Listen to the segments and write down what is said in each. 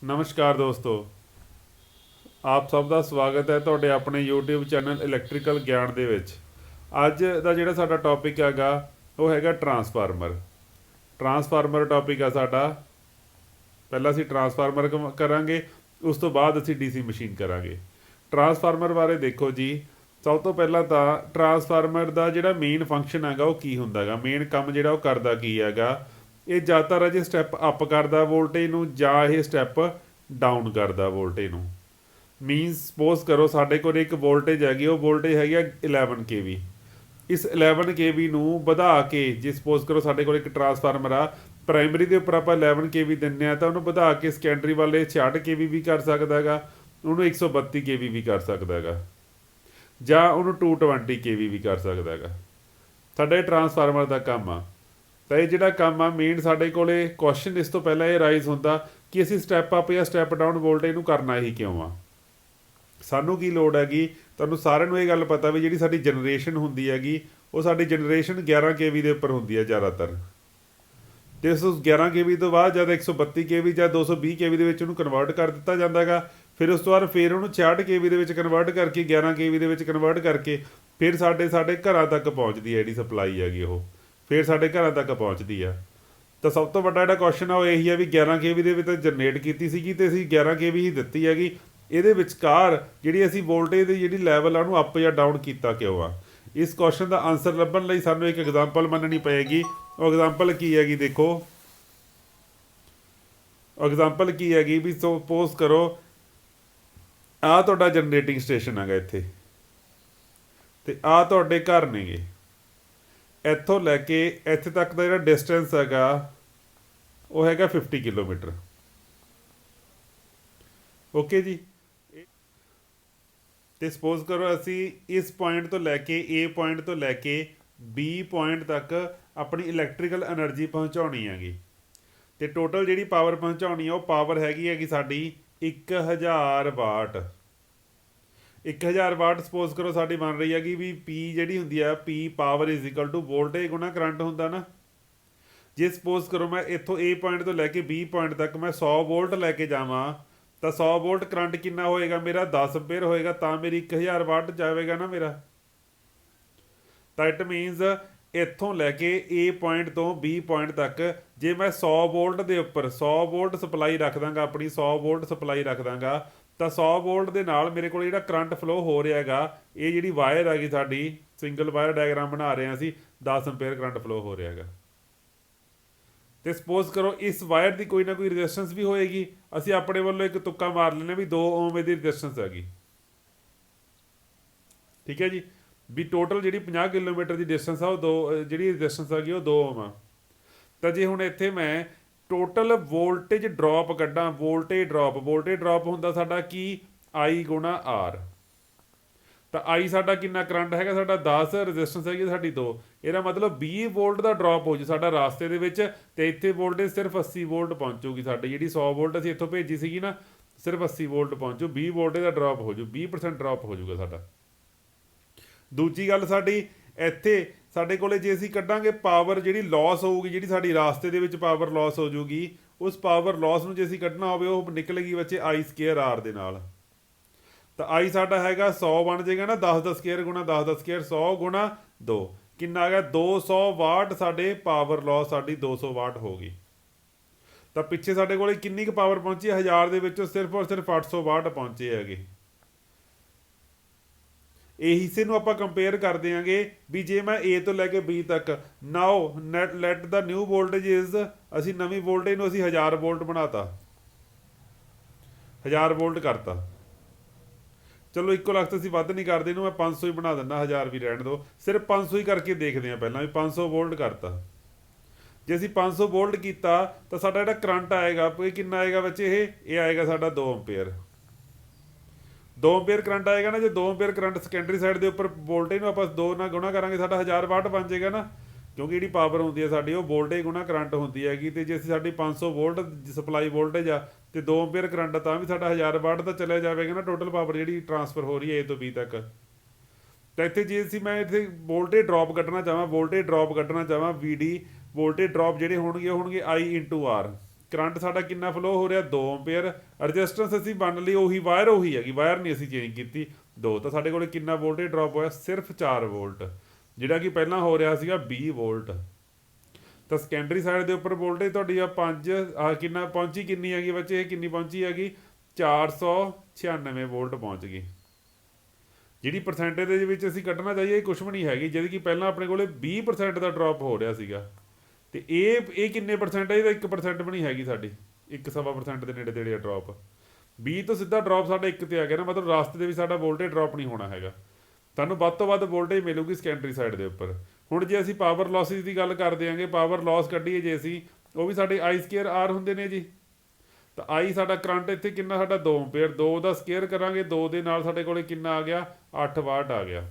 ਨਮਸਕਾਰ ਦੋਸਤੋ। ਆਪ ਸਭ ਦਾ ਸਵਾਗਤ ਹੈ ਤੁਹਾਡੇ ਆਪਣੇ YouTube ਚੈਨਲ ਇਲੈਕਟ੍ਰੀਕਲ ਗਿਆਨ ਦੇ ਵਿੱਚ। ਅੱਜ ਦਾ ਜਿਹੜਾ ਸਾਡਾ ਟੌਪਿਕ ਹੈਗਾ ਉਹ ਹੈਗਾ ਟਰਾਂਸਫਾਰਮਰ। ਟਰਾਂਸਫਾਰਮਰ ਟੌਪਿਕ ਆ ਸਾਡਾ। ਪਹਿਲਾਂ ਅਸੀਂ ਟਰਾਂਸਫਾਰਮਰ ਕਰਾਂਗੇ, ਉਸ ਤੋਂ ਬਾਅਦ ਅਸੀਂ ਡੀਸੀ ਮਸ਼ੀਨ ਕਰਾਂਗੇ। ਟਰਾਂਸਫਾਰਮਰ ਬਾਰੇ ਦੇਖੋ ਜੀ, ਸਭ ਤੋਂ ਪਹਿਲਾਂ ਤਾਂ ਟਰਾਂਸਫਾਰਮਰ ਦਾ ਜਿਹੜਾ ਮੇਨ ਫੰਕਸ਼ਨ ਹੈਗਾ ਉਹ ਕੀ ਹੁੰਦਾ ਹੈਗਾ, ਮੇਨ ਕੰਮ ਜਿਹੜਾ ਉਹ ਕਰਦਾ ਕੀ ਹੈਗਾ। ਇਹ ਜ਼ਿਆਦਾਤਰ ਅਜੇ ਸਟੈਪ ਅਪ ਕਰਦਾ ਵੋਲਟੇਜ ਨੂੰ ਜਾਂ ਇਹ ਸਟੈਪ ਡਾਊਨ ਕਰਦਾ ਵੋਲਟੇਜ ਨੂੰ। ਮੀਨਸ ਸਪੋਜ਼ ਕਰੋ ਸਾਡੇ ਕੋਲ ਇੱਕ ਵੋਲਟੇਜ ਹੈਗੀ, ਉਹ ਵੋਲਟੇਜ ਹੈਗੀ ਆ 11 kV। ਇਸ 11 kV ਨੂੰ ਵਧਾ ਕੇ, ਜੇ ਸਪੋਜ਼ ਕਰੋ ਸਾਡੇ ਕੋਲ ਇੱਕ ਟਰਾਂਸਫਾਰਮਰ ਆ, ਪ੍ਰਾਇਮਰੀ ਦੇ ਉੱਪਰ ਆਪਾਂ 11 kV ਦਿੰਦੇ ਹਾਂ ਤਾਂ ਉਹਨੂੰ ਵਧਾ ਕੇ ਸੈਕੰਡਰੀ ਵਾਲੇ 66 kV ਵੀ ਕਰ ਸਕਦਾ ਹੈਗਾ, ਉਹਨੂੰ 132 kV ਵੀ ਕਰ ਸਕਦਾ ਹੈਗਾ, ਜਾਂ ਉਹਨੂੰ 220 kV ਵੀ ਕਰ ਸਕਦਾ ਹੈਗਾ। ਸਾਡਾ ਇਹ ਟਰਾਂਸਫਾਰਮਰ ਦਾ ਕੰਮ ਆ। ਤਾਂ ਇਹ ਜਿਹੜਾ ਕੰਮ ਆ ਮੇਨ ਸਾਡੇ ਕੋਲੇ ਕੁਐਸਚਨ ਇਸ ਤੋਂ ਪਹਿਲਾਂ ਇਹ ਰਾਈਜ਼ ਹੁੰਦਾ ਕਿ ਅਸੀਂ ਸਟੈਪ ਅਪ ਜਾਂ ਸਟੈਪ ਡਾਊਨ ਵੋਲਟੇਜ ਨੂੰ ਕਰਨਾ ਹੀ ਕਿਉਂ ਆ। ਸਾਨੂੰ ਕੀ ਲੋੜ ਹੈਗੀ, ਤੁਹਾਨੂੰ ਸਾਰਿਆਂ ਨੂੰ ਇਹ ਗੱਲ ਪਤਾ ਵੀ ਜਿਹੜੀ ਸਾਡੀ ਜਨਰੇਸ਼ਨ ਹੁੰਦੀ ਹੈਗੀ ਉਹ ਸਾਡੀ ਜਨਰੇਸ਼ਨ 11 kV ਦੇ ਉੱਪਰ ਹੁੰਦੀ ਹੈ ਜ਼ਿਆਦਾਤਰ। ਅਤੇ ਉਸ 11 kV ਤੋਂ ਬਾਅਦ ਜਦ 132 kV ਜਾਂ 220 kV ਦੇ ਵਿੱਚ ਉਹਨੂੰ ਕਨਵਰਟ ਕਰ ਦਿੱਤਾ ਜਾਂਦਾ ਹੈਗਾ। ਫਿਰ ਉਸ ਤੋਂ ਬਾਅਦ ਫਿਰ ਉਹਨੂੰ 66 kV ਦੇ ਵਿੱਚ ਕਨਵਰਟ ਕਰਕੇ 11 kV ਦੇ ਵਿੱਚ ਕਨਵਰਟ ਕਰਕੇ ਫਿਰ ਸਾਡੇ ਘਰਾਂ ਤੱਕ ਪਹੁੰਚਦੀ ਹੈ ਜਿਹੜੀ ਸਪਲਾਈ ਹੈਗੀ, ਉਹ ਫਿਰ ਸਾਡੇ ਘਰਾਂ ਤੱਕ ਪਹੁੰਚਦੀ ਆ। ਤਾਂ ਸਭ ਤੋਂ ਵੱਡਾ ਜਿਹੜਾ ਕੁਐਸਚਨ ਆ ਉਹ ਇਹੀ ਆ ਵੀ 11 kV ਦੇ ਵਿੱਚ ਜਨਰੇਟ ਕੀਤੀ ਸੀਗੀ ਅਤੇ ਅਸੀਂ 11 kV ਹੀ ਦਿੱਤੀ ਹੈਗੀ। ਇਹਦੇ ਵਿਚਕਾਰ ਜਿਹੜੀ ਅਸੀਂ ਵੋਲਟੇਜ ਦੀ ਜਿਹੜੀ ਲੈਵਲ ਆ ਉਹਨੂੰ ਅਪ ਜਾਂ ਡਾਊਨ ਕੀਤਾ ਕਿਉਂ ਆ। ਇਸ ਕੁਐਸਚਨ ਦਾ ਆਨਸਰ ਲੱਭਣ ਲਈ ਸਾਨੂੰ ਇੱਕ ਐਗਜ਼ਾਮਪਲ ਮੰਨਣੀ ਪਏਗੀ। ਉਹ ਐਗਜ਼ਾਮਪਲ ਕੀ ਹੈਗੀ, ਦੇਖੋ ਐਗਜ਼ਾਮਪਲ ਕੀ ਹੈਗੀ ਵੀ ਸਪੋਜ਼ ਕਰੋ ਆਹ ਤੁਹਾਡਾ ਜਨਰੇਟਿੰਗ ਸਟੇਸ਼ਨ ਹੈਗਾ ਇੱਥੇ, ਅਤੇ ਆਹ ਤੁਹਾਡੇ ਘਰ ਨੇਗੇ। ਇੱਥੋਂ ਲੈ ਕੇ ਇੱਥੇ ਤੱਕ ਦਾ ਜਿਹੜਾ ਡਿਸਟੈਂਸ ਹੈਗਾ ਉਹ ਹੈਗਾ 50 ਕਿਲੋਮੀਟਰ। ਓਕੇ ਜੀ। ਅਤੇ ਸਪੋਜ਼ ਕਰੋ ਅਸੀਂ ਇਸ ਪੁਆਇੰਟ ਤੋਂ ਲੈ ਕੇ A ਪੁਆਇੰਟ ਤੋਂ ਲੈ ਕੇ B ਪੁਆਇੰਟ ਤੱਕ ਆਪਣੀ ਇਲੈਕਟ੍ਰੀਕਲ ਐਨਰਜੀ ਪਹੁੰਚਾਉਣੀ ਹੈਗੀ, ਅਤੇ ਟੋਟਲ ਜਿਹੜੀ ਪਾਵਰ ਪਹੁੰਚਾਉਣੀ ਆ ਉਹ ਪਾਵਰ ਹੈਗੀ ਸਾਡੀ 1000 ਵਾਟ। 1000 ਵਾਟ ਸਪੋਜ਼ ਕਰੋ ਸਾਡੀ ਬਣ ਰਹੀ ਹੈਗੀ ਵੀ P ਜਿਹੜੀ ਹੁੰਦੀ ਆ, P power is equal to voltage ਗੁਣਾ ਕਰੰਟ ਹੁੰਦਾ ਨਾ। ਜੇ ਸਪੋਜ਼ ਕਰੋ ਮੈਂ ਇੱਥੋਂ A ਪੁਆਇੰਟ ਤੋਂ ਲੈ ਕੇ B ਪੁਆਇੰਟ ਤੱਕ ਮੈਂ 100 ਵੋਲਟ ਲੈ ਕੇ ਜਾਵਾਂ ਤਾਂ 100 ਵੋਲਟ ਕਰੰਟ ਕਿੰਨਾ ਹੋਏਗਾ ਮੇਰਾ, 10 ਐਂਪੀਅਰ ਹੋਏਗਾ, ਤਾਂ ਮੇਰੀ 1000 ਵਾਟ ਜਾਵੇਗਾ ਨਾ ਮੇਰਾ। ਤਾਂ ਇਟ ਮੀਨਸ ਇੱਥੋਂ ਲੈ ਕੇ A ਪੁਆਇੰਟ ਤੋਂ B ਪੁਆਇੰਟ ਤੱਕ ਜੇ ਮੈਂ 100 ਵੋਲਟ ਦੇ ਉੱਪਰ 100 ਵੋਲਟ ਸਪਲਾਈ ਰੱਖ ਦਾਂਗਾ, ਆਪਣੀ 100 ਵੋਲਟ ਸਪਲਾਈ ਰੱਖ ਦਾਂਗਾ, ਤਾਂ 100 ਵੋਲਟ ਦੇ ਨਾਲ ਮੇਰੇ ਕੋਲ ਜਿਹੜਾ ਕਰੰਟ ਫਲੋ ਹੋ ਰਿਹਾ ਹੈਗਾ, ਇਹ ਜਿਹੜੀ ਵਾਇਰ ਹੈਗੀ ਸਾਡੀ ਸਿੰਗਲ ਵਾਇਰ ਡਾਇਗਰਾਮ ਬਣਾ ਰਹੇ ਹਾਂ ਅਸੀਂ, 10 ਐਂਪੀਅਰ ਕਰੰਟ ਫਲੋ ਹੋ ਰਿਹਾ ਹੈਗਾ। ਅਤੇ ਸਪੋਜ਼ ਕਰੋ ਇਸ ਵਾਇਰ ਦੀ ਕੋਈ ਨਾ ਕੋਈ ਰਜਿਸਟੈਂਸ ਵੀ ਹੋਏਗੀ। ਅਸੀਂ ਆਪਣੇ ਵੱਲੋਂ ਇੱਕ ਤੁੱਕਾ ਮਾਰ ਲੈਂਦੇ ਵੀ 2 ਓਮ ਇਹਦੀ ਰਜਿਸਟੈਂਸ ਹੈਗੀ। ਠੀਕ ਹੈ ਜੀ, ਵੀ ਟੋਟਲ ਜਿਹੜੀ 50 ਕਿਲੋਮੀਟਰ ਦੀ ਡਿਸਟੈਂਸ ਆ ਉਹ ਜਿਹੜੀ ਰਜਿਸਟੈਂਸ ਹੈਗੀ ਉਹ 2 ਓਮ ਆ। ਤਾਂ ਜੇ ਹੁਣ ਇੱਥੇ ਮੈਂ ਟੋਟਲ ਵੋਲਟੇਜ ਡ੍ਰੌਪ ਕੱਢਾਂ, ਵੋਲਟੇਜ ਡ੍ਰੌਪ ਹੁੰਦਾ ਸਾਡਾ ਕੀ, I ਗੁਣਾ R। ਤਾਂ I ਸਾਡਾ ਕਿੰਨਾ ਕਰੰਟ ਹੈਗਾ, ਸਾਡਾ 10, ਰਜਿਸਟੈਂਸ ਹੈਗੀ ਸਾਡੀ 2। ਇਹਦਾ ਮਤਲਬ 20 ਵੋਲਟ ਦਾ ਡ੍ਰੌਪ ਹੋ ਜੂ ਸਾਡਾ ਰਾਸਤੇ ਦੇ ਵਿੱਚ, ਅਤੇ ਇੱਥੇ ਵੋਲਟੇਜ ਸਿਰਫ 80 ਵੋਲਟ ਪਹੁੰਚੂਗੀ ਸਾਡੀ। ਜਿਹੜੀ 100 ਵੋਲਟ ਅਸੀਂ ਇੱਥੋਂ ਭੇਜੀ ਸੀਗੀ ਨਾ, ਸਿਰਫ 80 ਵੋਲਟ ਪਹੁੰਚੂ, 20 ਵੋਲਟੇਜ ਦਾ ਡ੍ਰੌਪ ਹੋ ਜੂ, 20% ਡ੍ਰੌਪ ਹੋ ਜੂਗਾ ਸਾਡਾ। ਦੂਜੀ ਗੱਲ ਸਾਡੀ ਇੱਥੇ ਸਾਡੇ ਕੋਲੇ ਜੇ ਅਸੀਂ ਕੱਢਾਂਗੇ ਪਾਵਰ ਜਿਹੜੀ ਲੋਸ ਹੋਊਗੀ, ਜਿਹੜੀ ਸਾਡੀ ਰਾਸਤੇ ਦੇ ਵਿੱਚ ਪਾਵਰ ਲੋਸ ਹੋ ਜੂਗੀ, ਉਸ ਪਾਵਰ ਲੋਸ ਨੂੰ ਜੇ ਅਸੀਂ ਕੱਢਣਾ ਹੋਵੇ ਉਹ ਨਿਕਲੇਗੀ ਬੱਚੇ I ਸਕੇਅਰ R ਦੇ ਨਾਲ। ਤਾਂ I ਸਾਡਾ ਹੈਗਾ 100 ਬਣ ਜਾਏਗਾ ਨਾ, 10 ਦਾ ਸਕੇਅਰ ਗੁਣਾ 10 ਦਾ ਸਕੇਅਰ, 100 ਗੁਣਾ 2 ਕਿੰਨਾ ਆ ਗਿਆ, 200 ਵਾਟ ਸਾਡੇ ਪਾਵਰ ਲੋਸ ਸਾਡੀ 200 ਵਾਟ ਹੋ ਗਈ। ਤਾਂ ਪਿੱਛੇ ਸਾਡੇ ਕੋਲੇ ਕਿੰਨੀ ਕੁ ਪਾਵਰ ਪਹੁੰਚੀ, 1000 ਦੇ ਵਿੱਚੋਂ ਸਿਰਫ ਔਰ ਸਿਰਫ 800 ਵਾਟ ਪਹੁੰਚੇ ਹੈਗੇ। ਇਹ ਹਿੱਸੇ ਨੂੰ ਆਪਾਂ ਕੰਪੇਅਰ ਕਰ ਦਿਆਂਗੇ ਵੀ ਜੇ ਮੈਂ A ਤੋਂ ਲੈ ਕੇ B ਤੱਕ, now let the new voltage is, ਅਸੀਂ ਨਵੀਂ ਵੋਲਟੇਜ ਨੂੰ ਅਸੀਂ 1000 ਵੋਲਟ ਬਣਾਤਾ, 1000 ਵੋਲਟ ਕਰਤਾ। ਚਲੋ ਇੱਕੋ ਲੱਖ ਅਸੀਂ ਵੱਧ ਨਹੀਂ ਕਰਦੇ, ਇਹਨੂੰ ਮੈਂ 500 ਹੀ ਬਣਾ ਦਿੰਦਾ, 1000 ਵੀ ਰਹਿਣ ਦਿਓ, ਸਿਰਫ 500 ਹੀ ਕਰਕੇ ਦੇਖਦੇ ਹਾਂ ਪਹਿਲਾਂ ਵੀ 500 ਵੋਲਟ ਕਰਤਾ। ਜੇ ਅਸੀਂ 500 ਵੋਲਟ ਕੀਤਾ ਤਾਂ ਸਾਡਾ ਜਿਹੜਾ ਕਰੰਟ ਆਏਗਾ ਇਹ ਕਿੰਨਾ ਆਏਗਾ ਬੱਚੇ, ਇਹ ਆਏਗਾ ਸਾਡਾ 2 ਐਂਪੀਅਰ। 2 ਐਂਪੀਅਰ ਕਰੰਟ ਆਏਗਾ ਨਾ। ਜੇ 2 ਐਂਪੀਅਰ ਕਰੰਟ ਸੈਕੰਡਰੀ ਸਾਈਡ ਦੇ ਉੱਪਰ ਵੋਲਟੇਜ ਨੂੰ ਆਪਾਂ 2 ਨਾਲ ਗੁਣਾ ਕਰਾਂਗੇ, ਸਾਡਾ 1000 ਵਾਟ ਬਣ ਜਾਏਗਾ ਨਾ, ਕਿਉਂਕਿ ਜਿਹੜੀ ਪਾਵਰ ਹੁੰਦੀ ਹੈ ਸਾਡੀ ਉਹ ਵੋਲਟੇਜ ਗੁਣਾ ਕਰੰਟ ਹੁੰਦੀ ਹੈਗੀ। ਅਤੇ ਜੇ ਅਸੀਂ ਸਾਡੀ 500 ਵੋਲਟ ਸਪਲਾਈ ਵੋਲਟੇਜ ਆ ਅਤੇ 2 ਐਂਪੀਅਰ ਕਰੰਟ ਤਾਂ ਵੀ ਸਾਡਾ 1000 ਵਾਟ ਤਾਂ ਚਲਿਆ ਜਾਵੇਗਾ ਨਾ, ਟੋਟਲ ਪਾਵਰ ਜਿਹੜੀ ਟਰਾਂਸਫਰ ਹੋ ਰਹੀ ਹੈ A ਤੋਂ B ਤੱਕ। ਤਾਂ ਇੱਥੇ ਜੇ ਅਸੀਂ ਮੈਂ ਇੱਥੇ ਵੋਲਟੇਜ ਡ੍ਰੌਪ ਕੱਢਣਾ ਚਾਹਾਂ VD ਵੋਲਟੇਜ ਡ੍ਰੌਪ ਜਿਹੜੇ ਹੋਣਗੇ ਉਹ ਹੋਣਗੇ I into R। ਕਰੰਟ ਸਾਡਾ ਕਿੰਨਾ ਫਲੋ ਹੋ ਰਿਹਾ 2 ਐਂਪੀਅਰ। ਰਜਿਸਟੈਂਸ ਅਸੀਂ ਮੰਨ ਲਈ ਉਹੀ ਵਾਇਰ ਹੈਗੀ, ਵਾਇਰ ਨਹੀਂ ਅਸੀਂ ਚੇਂਜ ਕੀਤੀ। 2 ਤਾਂ ਸਾਡੇ ਕੋਲ ਕਿੰਨਾ ਵੋਲਟੇਜ ਡ੍ਰੌਪ ਹੋਇਆ ਸਿਰਫ 4 ਵੋਲਟ, ਜਿਹੜਾ ਕਿ ਪਹਿਲਾਂ ਹੋ ਰਿਹਾ ਸੀਗਾ 20 ਵੋਲਟ। ਤਾਂ ਸੈਕੰਡਰੀ ਸਾਈਡ ਦੇ ਉੱਪਰ ਵੋਲਟੇਜ ਤੁਹਾਡੀ ਆ 5 ਕਿੰਨਾ ਪਹੁੰਚੀ, ਕਿੰਨੀ ਹੈਗੀ ਬੱਚੇ, ਇਹ ਕਿੰਨੀ ਪਹੁੰਚੀ ਹੈਗੀ 496 ਵੋਲਟ ਪਹੁੰਚ ਗਈ। ਜਿਹੜੀ ਪਰਸੈਂਟੇਜ ਦੇ ਵਿੱਚ ਅਸੀਂ ਕੱਢਣਾ ਚਾਹੀਏ ਇਹ ਕੁਛ ਵੀ ਨਹੀਂ ਹੈਗੀ, ਜਿਹਦੀ ਕਿ ਪਹਿਲਾਂ ਆਪਣੇ ਕੋਲੇ 20% ਦਾ ਡ੍ਰੌਪ ਹੋ ਰਿਹਾ ਸੀਗਾ, ਤੇ ਇਹ ਕਿੰਨੇ ਪਰਸੈਂਟ ਹੈ, ਇਹਦਾ 1% ਵੀ ਨਹੀਂ ਹੈਗੀ ਸਾਡੀ, 1.25% ਦੇ ਨੇੜੇ ਤੇੜੇ ਆ ਡ੍ਰੌਪ। 20 ਤੋਂ ਸਿੱਧਾ ਡ੍ਰੌਪ ਸਾਡਾ 1 ਤੇ ਆ ਗਿਆ ਨਾ, ਮਤਲਬ ਰਾਸਤੇ ਦੇ ਵਿੱਚ ਸਾਡਾ ਵੋਲਟੇਜ ਡ੍ਰੌਪ ਨਹੀਂ ਹੋਣਾ ਹੈਗਾ, ਤੁਹਾਨੂੰ ਵੱਧ ਤੋਂ ਵੱਧ ਵੋਲਟੇਜ ਮਿਲੂਗੀ ਸੈਕੰਡਰੀ ਸਾਈਡ ਦੇ ਉੱਪਰ। ਹੁਣ ਜੇ ਅਸੀਂ ਪਾਵਰ ਲੋਸਿਸ ਦੀ ਗੱਲ ਕਰ ਦਿਆਂਗੇ, ਪਾਵਰ ਲੋਸ ਕੱਢੀਏ ਜੇ ਅਸੀਂ, ਉਹ ਵੀ ਸਾਡੇ I²R ਹੁੰਦੇ ਨੇ ਜੀ। ਤਾਂ I ਸਾਡਾ ਕਰੰਟ ਇੱਥੇ ਕਿੰਨਾ ਸਾਡਾ 2 ਐਂਪੀਅਰ, 2 ਦਾ ਸਕੇਅਰ ਕਰਾਂਗੇ 2 ਦੇ ਨਾਲ ਸਾਡੇ ਕੋਲੇ ਕਿੰਨਾ ਆ ਗਿਆ 8 ਵਾਟ ਆ ਗਿਆ।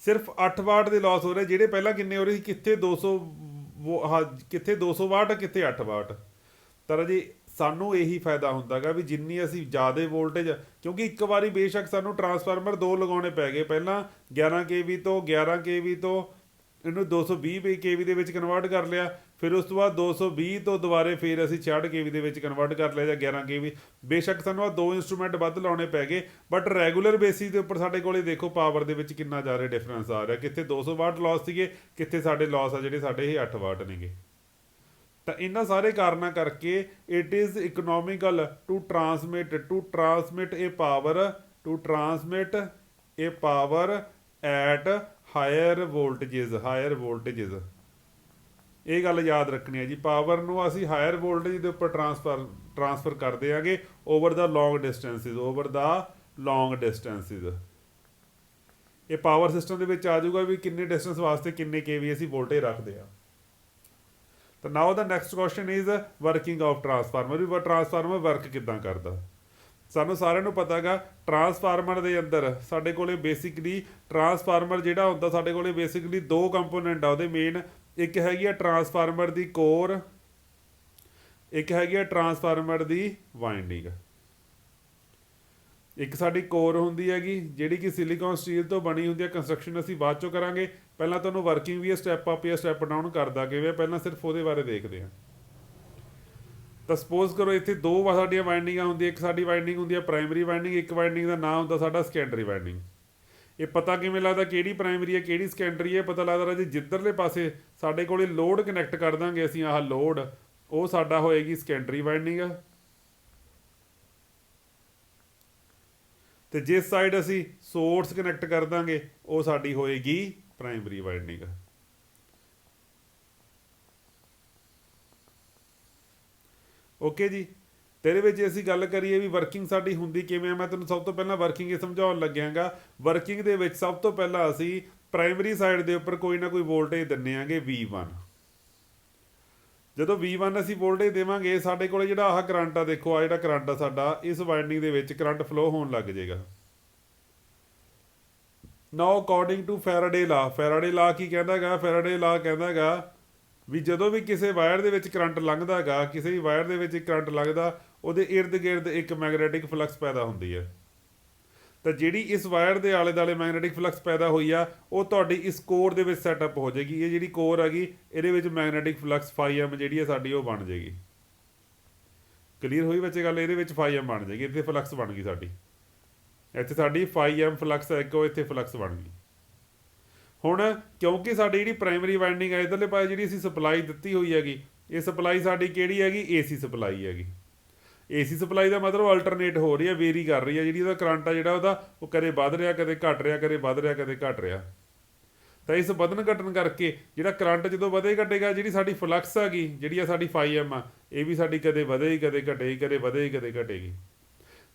ਸਿਰਫ 8 ਵਾਟ ਦੇ ਲਾਸ ਹੋ ਰਹੇ, ਜਿਹੜੇ ਪਹਿਲਾਂ ਕਿੰਨੇ ਹੋ ਰਹੇ ਸੀ, ਕਿੱਥੇ 200 ਵਾਟ, ਕਿੱਥੇ 8 ਵਾਟ। ਤਾਂ ਜੀ ਸਾਨੂੰ ਇਹੀ ਫਾਇਦਾ ਹੁੰਦਾ ਗਾ ਵੀ ਜਿੰਨੀ ਅਸੀਂ ਜ਼ਿਆਦਾ ਵੋਲਟੇਜ, ਕਿਉਂਕਿ ਇੱਕ ਵਾਰੀ ਬੇਸ਼ੱਕ ਸਾਨੂੰ ਟਰਾਂਸਫਾਰਮਰ 2 ਲਗਾਉਣੇ ਪੈ ਗਏ, ਪਹਿਲਾਂ 11 kV ਤੋਂ 11 kV ਤੋਂ ਇਹਨੂੰ 220 kV ਦੇ ਵਿੱਚ ਕਨਵਰਟ ਕਰ ਲਿਆ, ਫਿਰ ਉਸ ਤੋਂ ਬਾਅਦ 220 ਤੋਂ ਦੁਬਾਰੇ ਫਿਰ ਅਸੀਂ 66 kV ਦੇ ਵਿੱਚ ਕਨਵਰਟ ਕਰ ਲਿਆ, ਜਾਂ 11 kV। ਬੇਸ਼ੱਕ ਸਾਨੂੰ ਆਹ 2 ਇੰਸਟਰੂਮੈਂਟ ਵੱਧ ਲਾਉਣੇ ਪੈ ਗਏ, ਬਟ ਰੈਗੂਲਰ ਬੇਸਿਸ ਦੇ ਉੱਪਰ ਸਾਡੇ ਕੋਲੇ ਦੇਖੋ ਪਾਵਰ ਦੇ ਵਿੱਚ ਕਿੰਨਾ ਜ਼ਿਆਦਾ ਡਿਫਰੈਂਸ ਆ ਰਿਹਾ, ਕਿੱਥੇ 200 ਵਾਟ ਲਾਸ ਸੀਗੇ, ਕਿੱਥੇ ਸਾਡੇ ਲਾਸ ਆ ਜਿਹੜੇ ਸਾਡੇ ਇਹ 8 ਵਾਟ ਨੇਗੇ। ਤਾਂ ਇਹਨਾਂ ਸਾਰੇ ਕਾਰਨਾਂ ਕਰਕੇ it is economical to transmit a power at higher voltages. ਇਹ ਗੱਲ ਯਾਦ ਰੱਖਣੀ ਹੈ ਜੀ, ਪਾਵਰ ਨੂੰ ਅਸੀਂ ਹਾਇਰ ਵੋਲਟੇਜ ਦੇ ਉੱਪਰ ਟਰਾਂਸਫਰ ਕਰਦੇ ਆਂਗੇ ਓਵਰ ਦਾ ਲੌਂਗ ਡਿਸਟੈਂਸਿਸ। ਇਹ ਪਾਵਰ ਸਿਸਟਮ ਦੇ ਵਿੱਚ ਆ ਜਾਊਗਾ ਵੀ ਕਿੰਨੇ ਡਿਸਟੈਂਸ ਵਾਸਤੇ ਕਿੰਨੇ kV ਅਸੀਂ ਵੋਲਟੇਜ ਰੱਖਦੇ ਆ। ਤਾਂ now the next question is working of transformer, we transformer work ਕਿੱਦਾਂ ਕਰਦਾ। ਸਾਨੂੰ ਸਾਰਿਆਂ ਨੂੰ ਪਤਾ ਗਾ ਟਰਾਂਸਫਾਰਮਰ ਦੇ ਅੰਦਰ ਸਾਡੇ ਕੋਲੇ ਬੇਸਿਕਲੀ ਟਰਾਂਸਫਾਰਮਰ ਜਿਹੜਾ ਹੁੰਦਾ, ਸਾਡੇ ਕੋਲੇ ਬੇਸਿਕਲੀ 2 ਕੰਪੋਨੈਂਟ ਆ ਉਹਦੇ ਮੇਨ। ਇੱਕ ਹੈਗੀ ਆ ਟਰਾਂਸਫਾਰਮਰ ਦੀ ਕੋਰ, ਇੱਕ ਹੈਗੀ ਆ ਟਰਾਂਸਫਾਰਮਰ ਦੀ ਵਾਈਂਡਿੰਗ। ਇੱਕ ਸਾਡੀ ਕੋਰ ਹੁੰਦੀ ਹੈਗੀ ਜਿਹੜੀ ਕਿ ਸਿਲੀਕॉन ਸਟੀਲ ਤੋਂ ਬਣੀ ਹੁੰਦੀ ਹੈ, ਕੰਸਟਰਕਸ਼ਨ ਅਸੀਂ ਬਾਅਦ ਚੋਂ ਕਰਾਂਗੇ, ਪਹਿਲਾਂ ਤੁਹਾਨੂੰ ਵਰਕਿੰਗ ਵੀ ਸਟੈਪ ਅਪ ਜਾਂ ਸਟੈਪ ਡਾਊਨ ਕਰਦਾ ਕਿਵੇਂ, ਪਹਿਲਾਂ ਸਿਰਫ ਉਹਦੇ ਬਾਰੇ ਦੇਖਦੇ ਹਾਂ। ਤਾਂ ਸਪੋਜ਼ ਕਰੋ ਇੱਥੇ 2 ਸਾਡੀਆਂ ਵਾਈਂਡਿੰਗਾਂ ਹੁੰਦੀਆਂ, ਇੱਕ ਸਾਡੀ ਵਾਈਂਡਿੰਗ ਹੁੰਦੀ ਹੈ ਪ੍ਰਾਇਮਰੀ ਵਾਈਂਡਿੰਗ, ਇੱਕ ਵਾਈਂਡਿੰਗ ਦਾ ਨਾਮ ਹੁੰਦਾ ਸਾਡਾ ਸੈਕੰਡਰੀ ਵਾਈਂਡਿੰਗ। ਇਹ ਪਤਾ ਕਿਵੇਂ ਲੱਗਦਾ ਕਿਹੜੀ ਪ੍ਰਾਇਮਰੀ ਹੈ ਕਿਹੜੀ ਸੈਕੰਡਰੀ ਹੈ, ਪਤਾ ਲੱਗਦਾ ਜੀ ਜਿੱਧਰਲੇ ਪਾਸੇ ਸਾਡੇ ਕੋਲੇ ਲੋਡ ਕਨੈਕਟ ਕਰ ਦਾਂਗੇ ਅਸੀਂ, ਆਹ ਲੋਡ ਉਹ ਸਾਡਾ ਹੋਏਗੀ ਸੈਕੰਡਰੀ ਵਾਈਂਡਿੰਗ, ਤੇ ਜਿਸ ਸਾਈਡ ਅਸੀਂ ਸੋਰਸ ਕਨੈਕਟ ਕਰ ਦਾਂਗੇ ਉਹ ਸਾਡੀ ਹੋਏਗੀ ਪ੍ਰਾਇਮਰੀ ਵਾਈਂਡਿੰਗ। ਓਕੇ ਜੀ। ਤੇ ਇਹਦੇ ਵਿੱਚ ਜੇ ਅਸੀਂ ਗੱਲ ਕਰੀਏ ਵੀ ਵਰਕਿੰਗ ਸਾਡੀ ਹੁੰਦੀ ਕਿਵੇਂ ਆ, ਮੈਂ ਤੁਹਾਨੂੰ ਸਭ ਤੋਂ ਪਹਿਲਾਂ ਵਰਕਿੰਗ ਇਹ ਸਮਝਾਉਣ ਲੱਗਿਆਗਾ। ਵਰਕਿੰਗ ਦੇ ਵਿੱਚ ਸਭ ਤੋਂ ਪਹਿਲਾਂ ਅਸੀਂ ਪ੍ਰਾਇਮਰੀ ਸਾਈਡ ਦੇ ਉੱਪਰ ਕੋਈ ਨਾ ਕੋਈ ਵੋਲਟੇਜ ਦਿੰਦੇ ਆਂਗੇ V1। ਜਦੋਂ V1 ਅਸੀਂ ਵੋਲਟੇਜ ਦੇਵਾਂਗੇ ਸਾਡੇ ਕੋਲ ਜਿਹੜਾ ਆਹ ਕਰੰਟ ਆ, ਦੇਖੋ ਆ ਜਿਹੜਾ ਕਰੰਟ ਆ ਸਾਡਾ, ਇਸ ਵਾਈਂਡਿੰਗ ਦੇ ਵਿੱਚ ਕਰੰਟ ਫਲੋ ਹੋਣ ਲੱਗ ਜਾਏਗਾ। ਨਾਓ ਅਕੋਰਡਿੰਗ ਟੂ ਫੈਰਾਡੇ ਲਾ ਕੀ ਕਹਿੰਦਾ ਹੈਗਾ, ਫੈਰਾਡੇ ਲਾ ਕਹਿੰਦਾ ਹੈਗਾ ਵੀ ਜਦੋਂ ਵੀ ਕਿਸੇ ਵਾਇਰ ਦੇ ਵਿੱਚ ਕਰੰਟ ਲੰਘਦਾ ਹੈਗਾ, ਕਿਸੇ ਵੀ ਵਾਇਰ ਦੇ ਵਿੱਚ ਕਰੰਟ ਲੱਗਦਾ, ਉਹਦੇ ਇਰਦ ਗਿਰਦ ਇੱਕ ਮੈਗਨੈਟਿਕ ਫਲਕਸ ਪੈਦਾ ਹੁੰਦੀ ਹੈ। ਤਾਂ ਜਿਹੜੀ ਇਸ ਵਾਇਰ ਦੇ ਆਲੇ ਦੁਆਲੇ ਮੈਗਨੈਟਿਕ ਫਲਕਸ ਪੈਦਾ ਹੋਈ ਆ, ਉਹ ਤੁਹਾਡੀ ਇਸ ਕੋਰ ਦੇ ਵਿੱਚ ਸੈਟਅਪ ਹੋ ਜਾਏਗੀ। ਇਹ ਜਿਹੜੀ ਕੋਰ ਹੈਗੀ ਇਹਦੇ ਵਿੱਚ ਮੈਗਨੈਟਿਕ ਫਲਕਸ φm ਜਿਹੜੀ ਹੈ ਸਾਡੀ ਉਹ ਬਣ ਜਾਏਗੀ। ਕਲੀਅਰ ਹੋਈ ਬੱਚੇ ਗੱਲ, ਇਹਦੇ ਵਿੱਚ φm ਬਣ ਜਾਏਗੀ, ਇੱਥੇ ਫਲਕਸ ਬਣ ਗਈ ਸਾਡੀ, ਇੱਥੇ ਸਾਡੀ φm ਫਲਕਸ ਹੈ ਇੱਕ, ਉਹ ਇੱਥੇ ਫਲਕਸ ਬਣ ਗਈ। ਹੁਣ ਕਿਉਂਕਿ ਸਾਡੀ ਜਿਹੜੀ ਪ੍ਰਾਇਮਰੀ ਵਾਈਂਡਿੰਗ ਹੈ ਇੱਧਰਲੇ ਪਾਸੇ ਜਿਹੜੀ ਅਸੀਂ ਸਪਲਾਈ ਦਿੱਤੀ ਹੋਈ ਹੈਗੀ, ਇਹ ਸਪਲਾਈ ਸਾਡੀ ਕਿਹੜੀ ਹੈਗੀ, AC ਸਪਲਾਈ ਹੈਗੀ। AC ਸਪਲਾਈ ਦਾ ਮਤਲਬ ਅਲਟਰਨੇਟ ਹੋ ਰਹੀ ਹੈ, ਵੇਰੀ ਕਰ ਰਹੀ ਹੈ, ਜਿਹੜੀ ਉਹਦਾ ਕਰੰਟ ਆ ਜਿਹੜਾ ਉਹਦਾ ਉਹ ਕਦੇ ਵੱਧ ਰਿਹਾ ਕਦੇ ਘਟ ਰਿਹਾ, ਕਦੇ ਵੱਧ ਰਿਹਾ ਕਦੇ ਘਟ ਰਿਹਾ। ਤਾਂ ਇਸ ਵਧਣ ਘਟਣ ਕਰਕੇ ਜਿਹੜਾ ਕਰੰਟ ਜਦੋਂ ਵਧੇ ਘਟੇਗਾ, ਜਿਹੜੀ ਸਾਡੀ ਫਲਕਸ ਹੈਗੀ ਜਿਹੜੀ ਆ ਸਾਡੀ φm ਆ, ਇਹ ਵੀ ਸਾਡੀ ਕਦੇ ਵਧੇਗੀ ਕਦੇ ਘਟੇਗੀ, ਕਦੇ ਵਧੇਗੀ ਕਦੇ ਘਟੇਗੀ।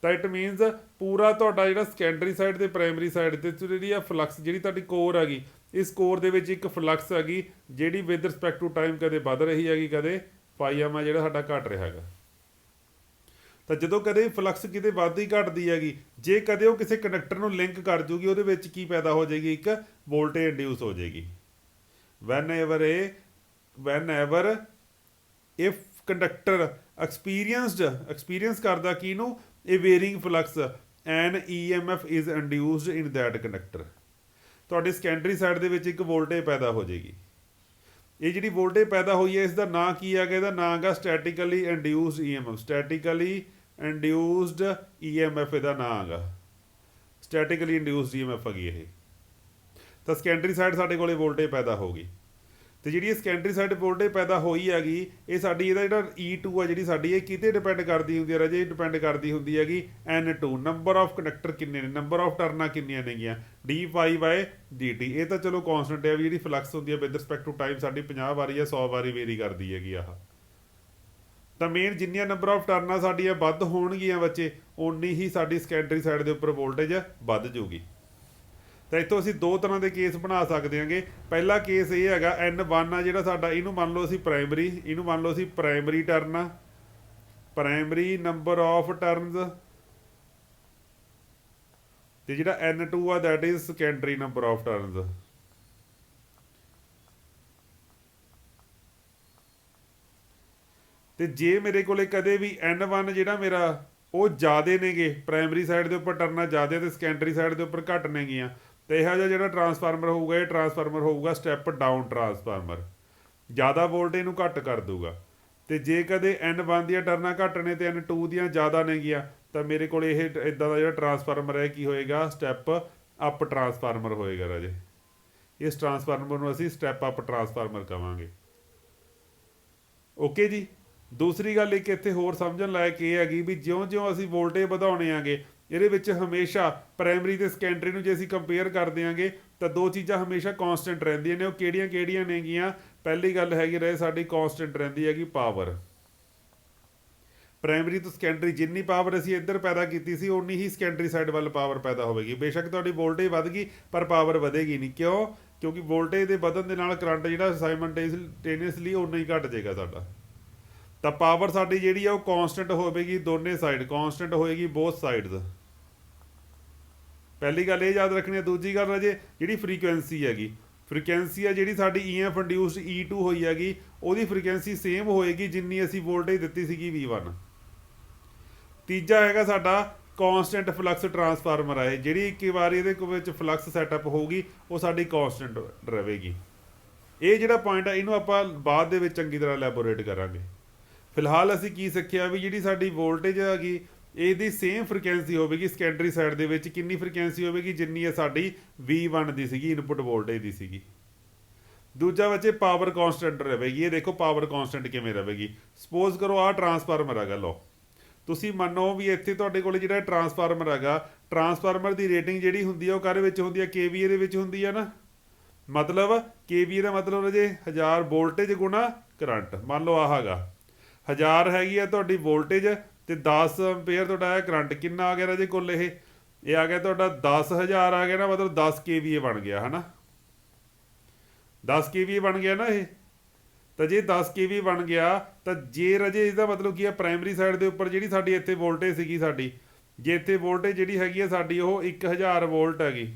ਤਾਂ ਇਟ ਮੀਨਸ ਪੂਰਾ ਤੁਹਾਡਾ ਜਿਹੜਾ ਸੈਕੰਡਰੀ ਸਾਈਡ ਤੇ ਪ੍ਰਾਇਮਰੀ ਸਾਈਡ ਤੇ ਜਿਹੜੀ ਆ ਫਲਕਸ, ਜਿਹੜੀ ਤੁਹਾਡੀ ਕੋਰ ਹੈਗੀ, ਇਸ ਕੋਰ ਦੇ ਵਿੱਚ ਇੱਕ ਫਲਕਸ ਹੈਗੀ ਜਿਹੜੀ ਵਿਦ ਰਿਸਪੈਕਟ ਟੂ ਟਾਈਮ ਕਦੇ ਵੱਧ ਰਹੀ ਹੈਗੀ, ਕਦੇ φm ਆ ਜਿਹੜਾ ਸਾਡਾ ਘਟ ਰਿਹਾ ਹੈਗਾ। ਤਾਂ ਜਦੋਂ ਕਦੇ ਫਲਕਸ ਕਿਤੇ ਵੱਧਦੀ ਘਟਦੀ ਹੈਗੀ, ਜੇ ਕਦੇ ਉਹ ਕਿਸੇ ਕਨੈਕਟਰ ਨੂੰ ਲਿੰਕ ਕਰ ਜੂਗੀ, ਉਹਦੇ ਵਿੱਚ ਕੀ ਪੈਦਾ ਹੋ ਜਾਏਗੀ, ਇੱਕ ਵੋਲਟੇਜ ਇੰਡਿਊਸ ਹੋ ਜਾਏਗੀ। whenever if ਕੰਡਕਟਰ ਐਕਸਪੀਰੀਅੰਸ ਕਰਦਾ ਕਿਹਨੂੰ, ਇਹ varying flux, an EMF is induced in that conductor. ਤੁਹਾਡੇ ਸੈਕੰਡਰੀ ਸਾਈਡ ਦੇ ਵਿੱਚ ਇੱਕ ਵੋਲਟੇਜ ਪੈਦਾ ਹੋ ਜਾਏਗੀ। ਇਹ ਜਿਹੜੀ ਵੋਲਟੇਜ ਪੈਦਾ ਹੋਈ ਹੈ ਇਸ ਦਾ ਨਾਂ ਕੀ ਹੈਗਾ, ਇਹਦਾ ਨਾਂ ਹੈਗਾ ਸਟੈਟਿਕਲੀ ਇੰਡਿਊਸਡ ਈਐਮਐਫ। ਸਟੈਟਿਕਲੀ ਇੰਡਿਊਸਡ ਈਐਮਐਫ ਇਹਦਾ ਨਾਂ ਹੈਗਾ, ਸਟੈਟਿਕਲੀ ਇੰਡਿਊਸਡ ਈਐਮਐਫ ਹੈਗੀ ਇਹ। ਤਾਂ ਸੈਕੰਡਰੀ ਸਾਈਡ ਸਾਡੇ ਕੋਲੇ ਵੋਲਟੇਜ ਪੈਦਾ ਹੋ ਗਈ, ਤੇ ਜਿਹੜੀ ਇਹ ਸੈਕੰਡਰੀ ਸਾਈਡ ਵੋਲਟੇਜ ਪੈਦਾ ਹੋਈ ਹੈਗੀ ਇਹ ਸਾਡੀ ਇਹਦਾ ਜਿਹੜਾ E2 ਆ ਜਿਹੜੀ ਸਾਡੀ ਇਹ ਕਿਤੇ ਡਿਪੈਂਡ ਕਰਦੀ ਹੁੰਦੀ ਹੈ ਰਾਜੇ, ਇਹ ਡਿਪੈਂਡ ਕਰਦੀ ਹੁੰਦੀ ਹੈਗੀ N2 ਨੰਬਰ ਆਫ ਕੰਡਕਟਰ ਕਿੰਨੇ ਨੇ, ਨੰਬਰ ਆਫ ਟਰਨਾਂ ਕਿੰਨੀਆਂ ਨੇਗੀਆਂ d∅dt। ਇਹ ਤਾਂ ਚਲੋ ਕੌਨਸਟੈਂਟ ਹੈ ਵੀ ਜਿਹੜੀ ਫਲਕਸ ਹੁੰਦੀ ਹੈ ਵਿਦ ਰਿਸਪੈਕਟ ਟੂ ਟਾਈਮ ਸਾਡੀ 50 ਵਾਰੀ ਜਾਂ 100 ਵਾਰੀ ਵੇਰੀ ਕਰਦੀ ਹੈਗੀ ਆਹ। ਤਾਂ ਮੇਨ ਜਿੰਨੀਆਂ ਨੰਬਰ ਆਫ ਟਰਨਾਂ ਸਾਡੀਆਂ ਵੱਧ ਹੋਣਗੀਆਂ ਬੱਚੇ ਓਨੀ ਹੀ ਸਾਡੀ ਸੈਕੰਡਰੀ ਸਾਈਡ ਦੇ ਉੱਪਰ ਵੋਲਟੇਜ ਵੱਧ ਜੂਗੀ। ਤਾਂ ਇੱਥੋਂ ਅਸੀਂ ਦੋ ਤਰ੍ਹਾਂ ਦੇ ਕੇਸ ਬਣਾ ਸਕਦੇ ਹਾਂਗੇ। ਪਹਿਲਾ ਕੇਸ ਇਹ ਹੈਗਾ N1 ਆ ਜਿਹੜਾ ਸਾਡਾ, ਇਹਨੂੰ ਮੰਨ ਲਓ ਅਸੀਂ ਪ੍ਰਾਇਮਰੀ, ਇਹਨੂੰ ਮੰਨ ਲਓ ਅਸੀਂ ਪ੍ਰਾਇਮਰੀ ਟਰਨ ਆ, ਪ੍ਰਾਇਮਰੀ ਨੰਬਰ ਆਫ ਟਰਨਸ, ਤੇ ਜਿਹੜਾ N2 ਆ that is secondary number of turns. ਤੇ ਜੇ ਮੇਰੇ ਕੋਲੇ ਕਦੇ ਵੀ N1 ਜਿਹੜਾ ਮੇਰਾ ਉਹ ਜ਼ਿਆਦੇ ਨੇਗੇ, ਪ੍ਰਾਇਮਰੀ ਸਾਈਡ ਦੇ ਉੱਪਰ ਟਰਨਾਂ ਜ਼ਿਆਦੇ ਤੇ ਸੈਕੰਡਰੀ ਸਾਈਡ ਦੇ ਉੱਪਰ ਘੱਟ ਨੇਗੀਆਂ, ਤੇ ਇਹੋ ਜਿਹਾ ਜਿਹੜਾ ਟਰਾਂਸਫਾਰਮਰ ਹੋਊਗਾ ਇਹ ਟਰਾਂਸਫਾਰਮਰ ਹੋਊਗਾ ਸਟੈਪ ਡਾਊਨ ਟਰਾਂਸਫਾਰਮਰ, ਜ਼ਿਆਦਾ ਵੋਲਟੇਜ ਨੂੰ ਘੱਟ ਕਰ ਦੂਗਾ। ਤੇ ਜੇ ਕਦੇ N1 ਦੀਆਂ ਟਰਨਾਂ ਘੱਟ ਨੇ ਤੇ N2 ਦੀਆਂ ਜ਼ਿਆਦਾ ਨੇਗੀਆਂ ਤਾਂ ਮੇਰੇ ਕੋਲ ਇਹ ਇੱਦਾਂ ਦਾ ਜਿਹੜਾ ਟਰਾਂਸਫਾਰਮਰ ਹੈ ਕੀ ਹੋਏਗਾ, ਸਟੈਪ ਅਪ ਟਰਾਂਸਫਾਰਮਰ ਹੋਏਗਾ ਰਾਜੇ। ਇਸ ਟਰਾਂਸਫਾਰਮਰ ਨੂੰ ਅਸੀਂ ਸਟੈਪ ਅਪ ਟਰਾਂਸਫਾਰਮਰ ਕਹਾਂਗੇ। ਓਕੇ ਜੀ। ਦੂਸਰੀ ਗੱਲ ਇੱਕ ਇੱਥੇ ਹੋਰ ਸਮਝਣ ਲਾਇਕ ਇਹ ਹੈਗੀ ਵੀ ਜਿਉਂ-ਜਿਉਂ ਅਸੀਂ ਵੋਲਟੇਜ ਵਧਾਉਣੇ ਆਂਗੇ ਇਹਦੇ ਵਿੱਚ ਹਮੇਸ਼ਾ ਪ੍ਰਾਇਮਰੀ ਤੇ ਸੈਕੰਡਰੀ ਨੂੰ ਜੇ ਅਸੀਂ ਕੰਪੇਅਰ ਕਰਦੇ ਆਂਗੇ ਤਾਂ ਦੋ ਚੀਜ਼ਾਂ ਹਮੇਸ਼ਾ ਕਾਂਸਟੈਂਟ ਰਹਿੰਦੀਆਂ ਨੇ। ਉਹ ਕਿਹੜੀਆਂ ਨੇਗੀਆਂ? ਪਹਿਲੀ ਗੱਲ ਹੈਗੀ ਰਹੇ ਸਾਡੀ ਕਾਂਸਟੈਂਟ ਰਹਿੰਦੀ ਹੈਗੀ ਪਾਵਰ। ਪ੍ਰਾਇਮਰੀ ਤੋਂ ਸੈਕੰਡਰੀ ਜਿੰਨੀ ਪਾਵਰ ਅਸੀਂ ਇੱਧਰ ਪੈਦਾ ਕੀਤੀ ਸੀ ਉਨੀ ਹੀ ਸੈਕੰਡਰੀ ਸਾਈਡ ਵੱਲ ਪਾਵਰ ਪੈਦਾ ਹੋਵੇਗੀ। ਬੇਸ਼ੱਕ ਤੁਹਾਡੀ ਵੋਲਟੇਜ ਵੱਧ ਗਈ ਪਰ ਪਾਵਰ ਵਧੇਗੀ ਨਹੀਂ। ਕਿਉਂ? ਕਿਉਂਕਿ ਵੋਲਟੇਜ ਦੇ ਵਧਣ ਦੇ ਨਾਲ ਕਰੰਟ ਜਿਹੜਾ ਸਾਈਮਲਟੇਨੀਅਸਲੀ ਉਨਾ ਹੀ ਘਟ ਜਾਏਗਾ ਸਾਡਾ। ਤਾਂ ਪਾਵਰ ਸਾਡੀ ਜਿਹੜੀ ਆ ਉਹ ਕਾਂਸਟੈਂਟ ਹੋਵੇਗੀ ਦੋਨੇ ਸਾਈਡ, ਕਾਂਸਟੈਂਟ ਹੋਏਗੀ ਬੋਥ ਸਾਈਡਸ। ਪਹਿਲੀ ਗੱਲ ਇਹ ਯਾਦ ਰੱਖਣੀ ਹੈ। ਦੂਜੀ ਗੱਲ ਰਾਜੇ ਜਿਹੜੀ ਫਰੀਕੁਐਂਸੀ ਹੈਗੀ, ਫਰੀਕੁਐਂਸੀ ਆ ਜਿਹੜੀ ਸਾਡੀ EMF ਇੰਡਿਊਸਡ E2 ਹੋਈ ਹੈਗੀ ਉਹਦੀ ਫਰੀਕੁਐਂਸੀ ਸੇਮ ਹੋਏਗੀ ਜਿੰਨੀ ਅਸੀਂ ਵੋਲਟੇਜ ਦਿੱਤੀ ਸੀਗੀ V1। ਤੀਜਾ ਹੈਗਾ ਸਾਡਾ ਕਾਂਸਟੈਂਟ ਫਲਕਸ ਟਰਾਂਸਫਾਰਮਰ ਹੈ, ਜਿਹੜੀ ਇੱਕ ਵਾਰੀ ਇਹਦੇ ਵਿੱਚ ਫਲਕਸ ਸੈਟਅਪ ਹੋਊਗੀ ਉਹ ਸਾਡੀ ਕਾਂਸਟੈਂਟ ਰਹੇਗੀ। ਇਹ ਜਿਹੜਾ ਪੁਆਇੰਟ ਹੈ ਇਹਨੂੰ ਆਪਾਂ ਬਾਅਦ ਦੇ ਵਿੱਚ ਚੰਗੀ ਤਰ੍ਹਾਂ ਐਲੈਬੋਰੇਟ ਕਰਾਂਗੇ। ਫਿਲਹਾਲ ਅਸੀਂ ਕੀ ਸਿੱਖਿਆ ਵੀ ਜਿਹੜੀ ਸਾਡੀ ਵੋਲਟੇਜ ਹੈਗੀ ਇਹਦੀ ਸੇਮ ਫਰੀਕੁਐਂਸੀ ਹੋਵੇਗੀ ਸੈਕੰਡਰੀ ਸਾਈਡ ਦੇ ਵਿੱਚ। ਕਿੰਨੀ ਫਰੀਕੁਐਂਸੀ ਹੋਵੇਗੀ? ਜਿੰਨੀ ਸਾਡੀ V1 ਦੀ ਸੀਗੀ, ਇਨਪੁਟ ਵੋਲਟੇਜ ਦੀ ਸੀਗੀ। ਦੂਜਾ ਬੱਚੇ ਪਾਵਰ ਕਾਂਸਟੈਂਟ ਰਹੇਗੀ। ਇਹ ਦੇਖੋ ਪਾਵਰ ਕਾਂਸਟੈਂਟ ਕਿਵੇਂ ਰਹੇਗੀ। ਸਪੋਜ਼ ਕਰੋ ਆਹ ਟਰਾਂਸਫਾਰਮਰ ਹੈਗਾ, ਲਓ ਤੁਸੀਂ ਮੰਨੋ ਵੀ ਇੱਥੇ ਤੁਹਾਡੇ ਕੋਲ ਜਿਹੜਾ ਟਰਾਂਸਫਾਰਮਰ ਹੈਗਾ, ਟਰਾਂਸਫਾਰਮਰ ਦੀ ਰੇਟਿੰਗ ਜਿਹੜੀ ਹੁੰਦੀ ਆ ਉਹ ਕਾਹਦੇ ਵਿੱਚ ਹੁੰਦੀ ਆ? KVA ਦੇ ਵਿੱਚ ਹੁੰਦੀ ਆ ਨਾ। ਮਤਲਬ KVA ਦਾ ਮਤਲਬ ਜੇ 1000 ਵੋਲਟੇਜ ਗੁਣਾ ਕਰੰਟ। ਮੰਨ ਲਓ ਆਹ ਹੈਗਾ 1000 ਹੈਗੀ ਆ ਤੁਹਾਡੀ ਵੋਲਟੇਜ ਤੇ 10 ਐਂਪੀਅਰ ਤੁਹਾਡਾ ਹੈ ਕਰੰਟ। ਕਿੰਨਾ ਆ ਗਿਆ ਰਾਜੇ ਕੁੱਲ? ਇਹ ਆ ਗਿਆ ਤੁਹਾਡਾ 10000 ਆ ਗਿਆ ਨਾ, ਮਤਲਬ 10 KVA ਬਣ ਗਿਆ ਹਨਾ। 10 KVA ਬਣ ਗਿਆ ਨਾ ਇਹ। ਤਾਂ ਜੇ 10 KVA ਬਣ ਗਿਆ ਤਾਂ ਜੇ ਰਾਜੇ ਇਹਦਾ ਮਤਲਬ ਕੀ ਆ? ਪ੍ਰਾਇਮਰੀ ਸਾਈਡ ਦੇ ਉੱਪਰ ਜਿਹੜੀ ਸਾਡੀ ਇੱਥੇ ਵੋਲਟੇਜ ਸੀਗੀ ਸਾਡੀ, ਜੇ ਇੱਥੇ ਵੋਲਟੇਜ ਜਿਹੜੀ ਹੈਗੀ ਆ ਸਾਡੀ ਉਹ 1000 ਵੋਲਟ ਹੈਗੀ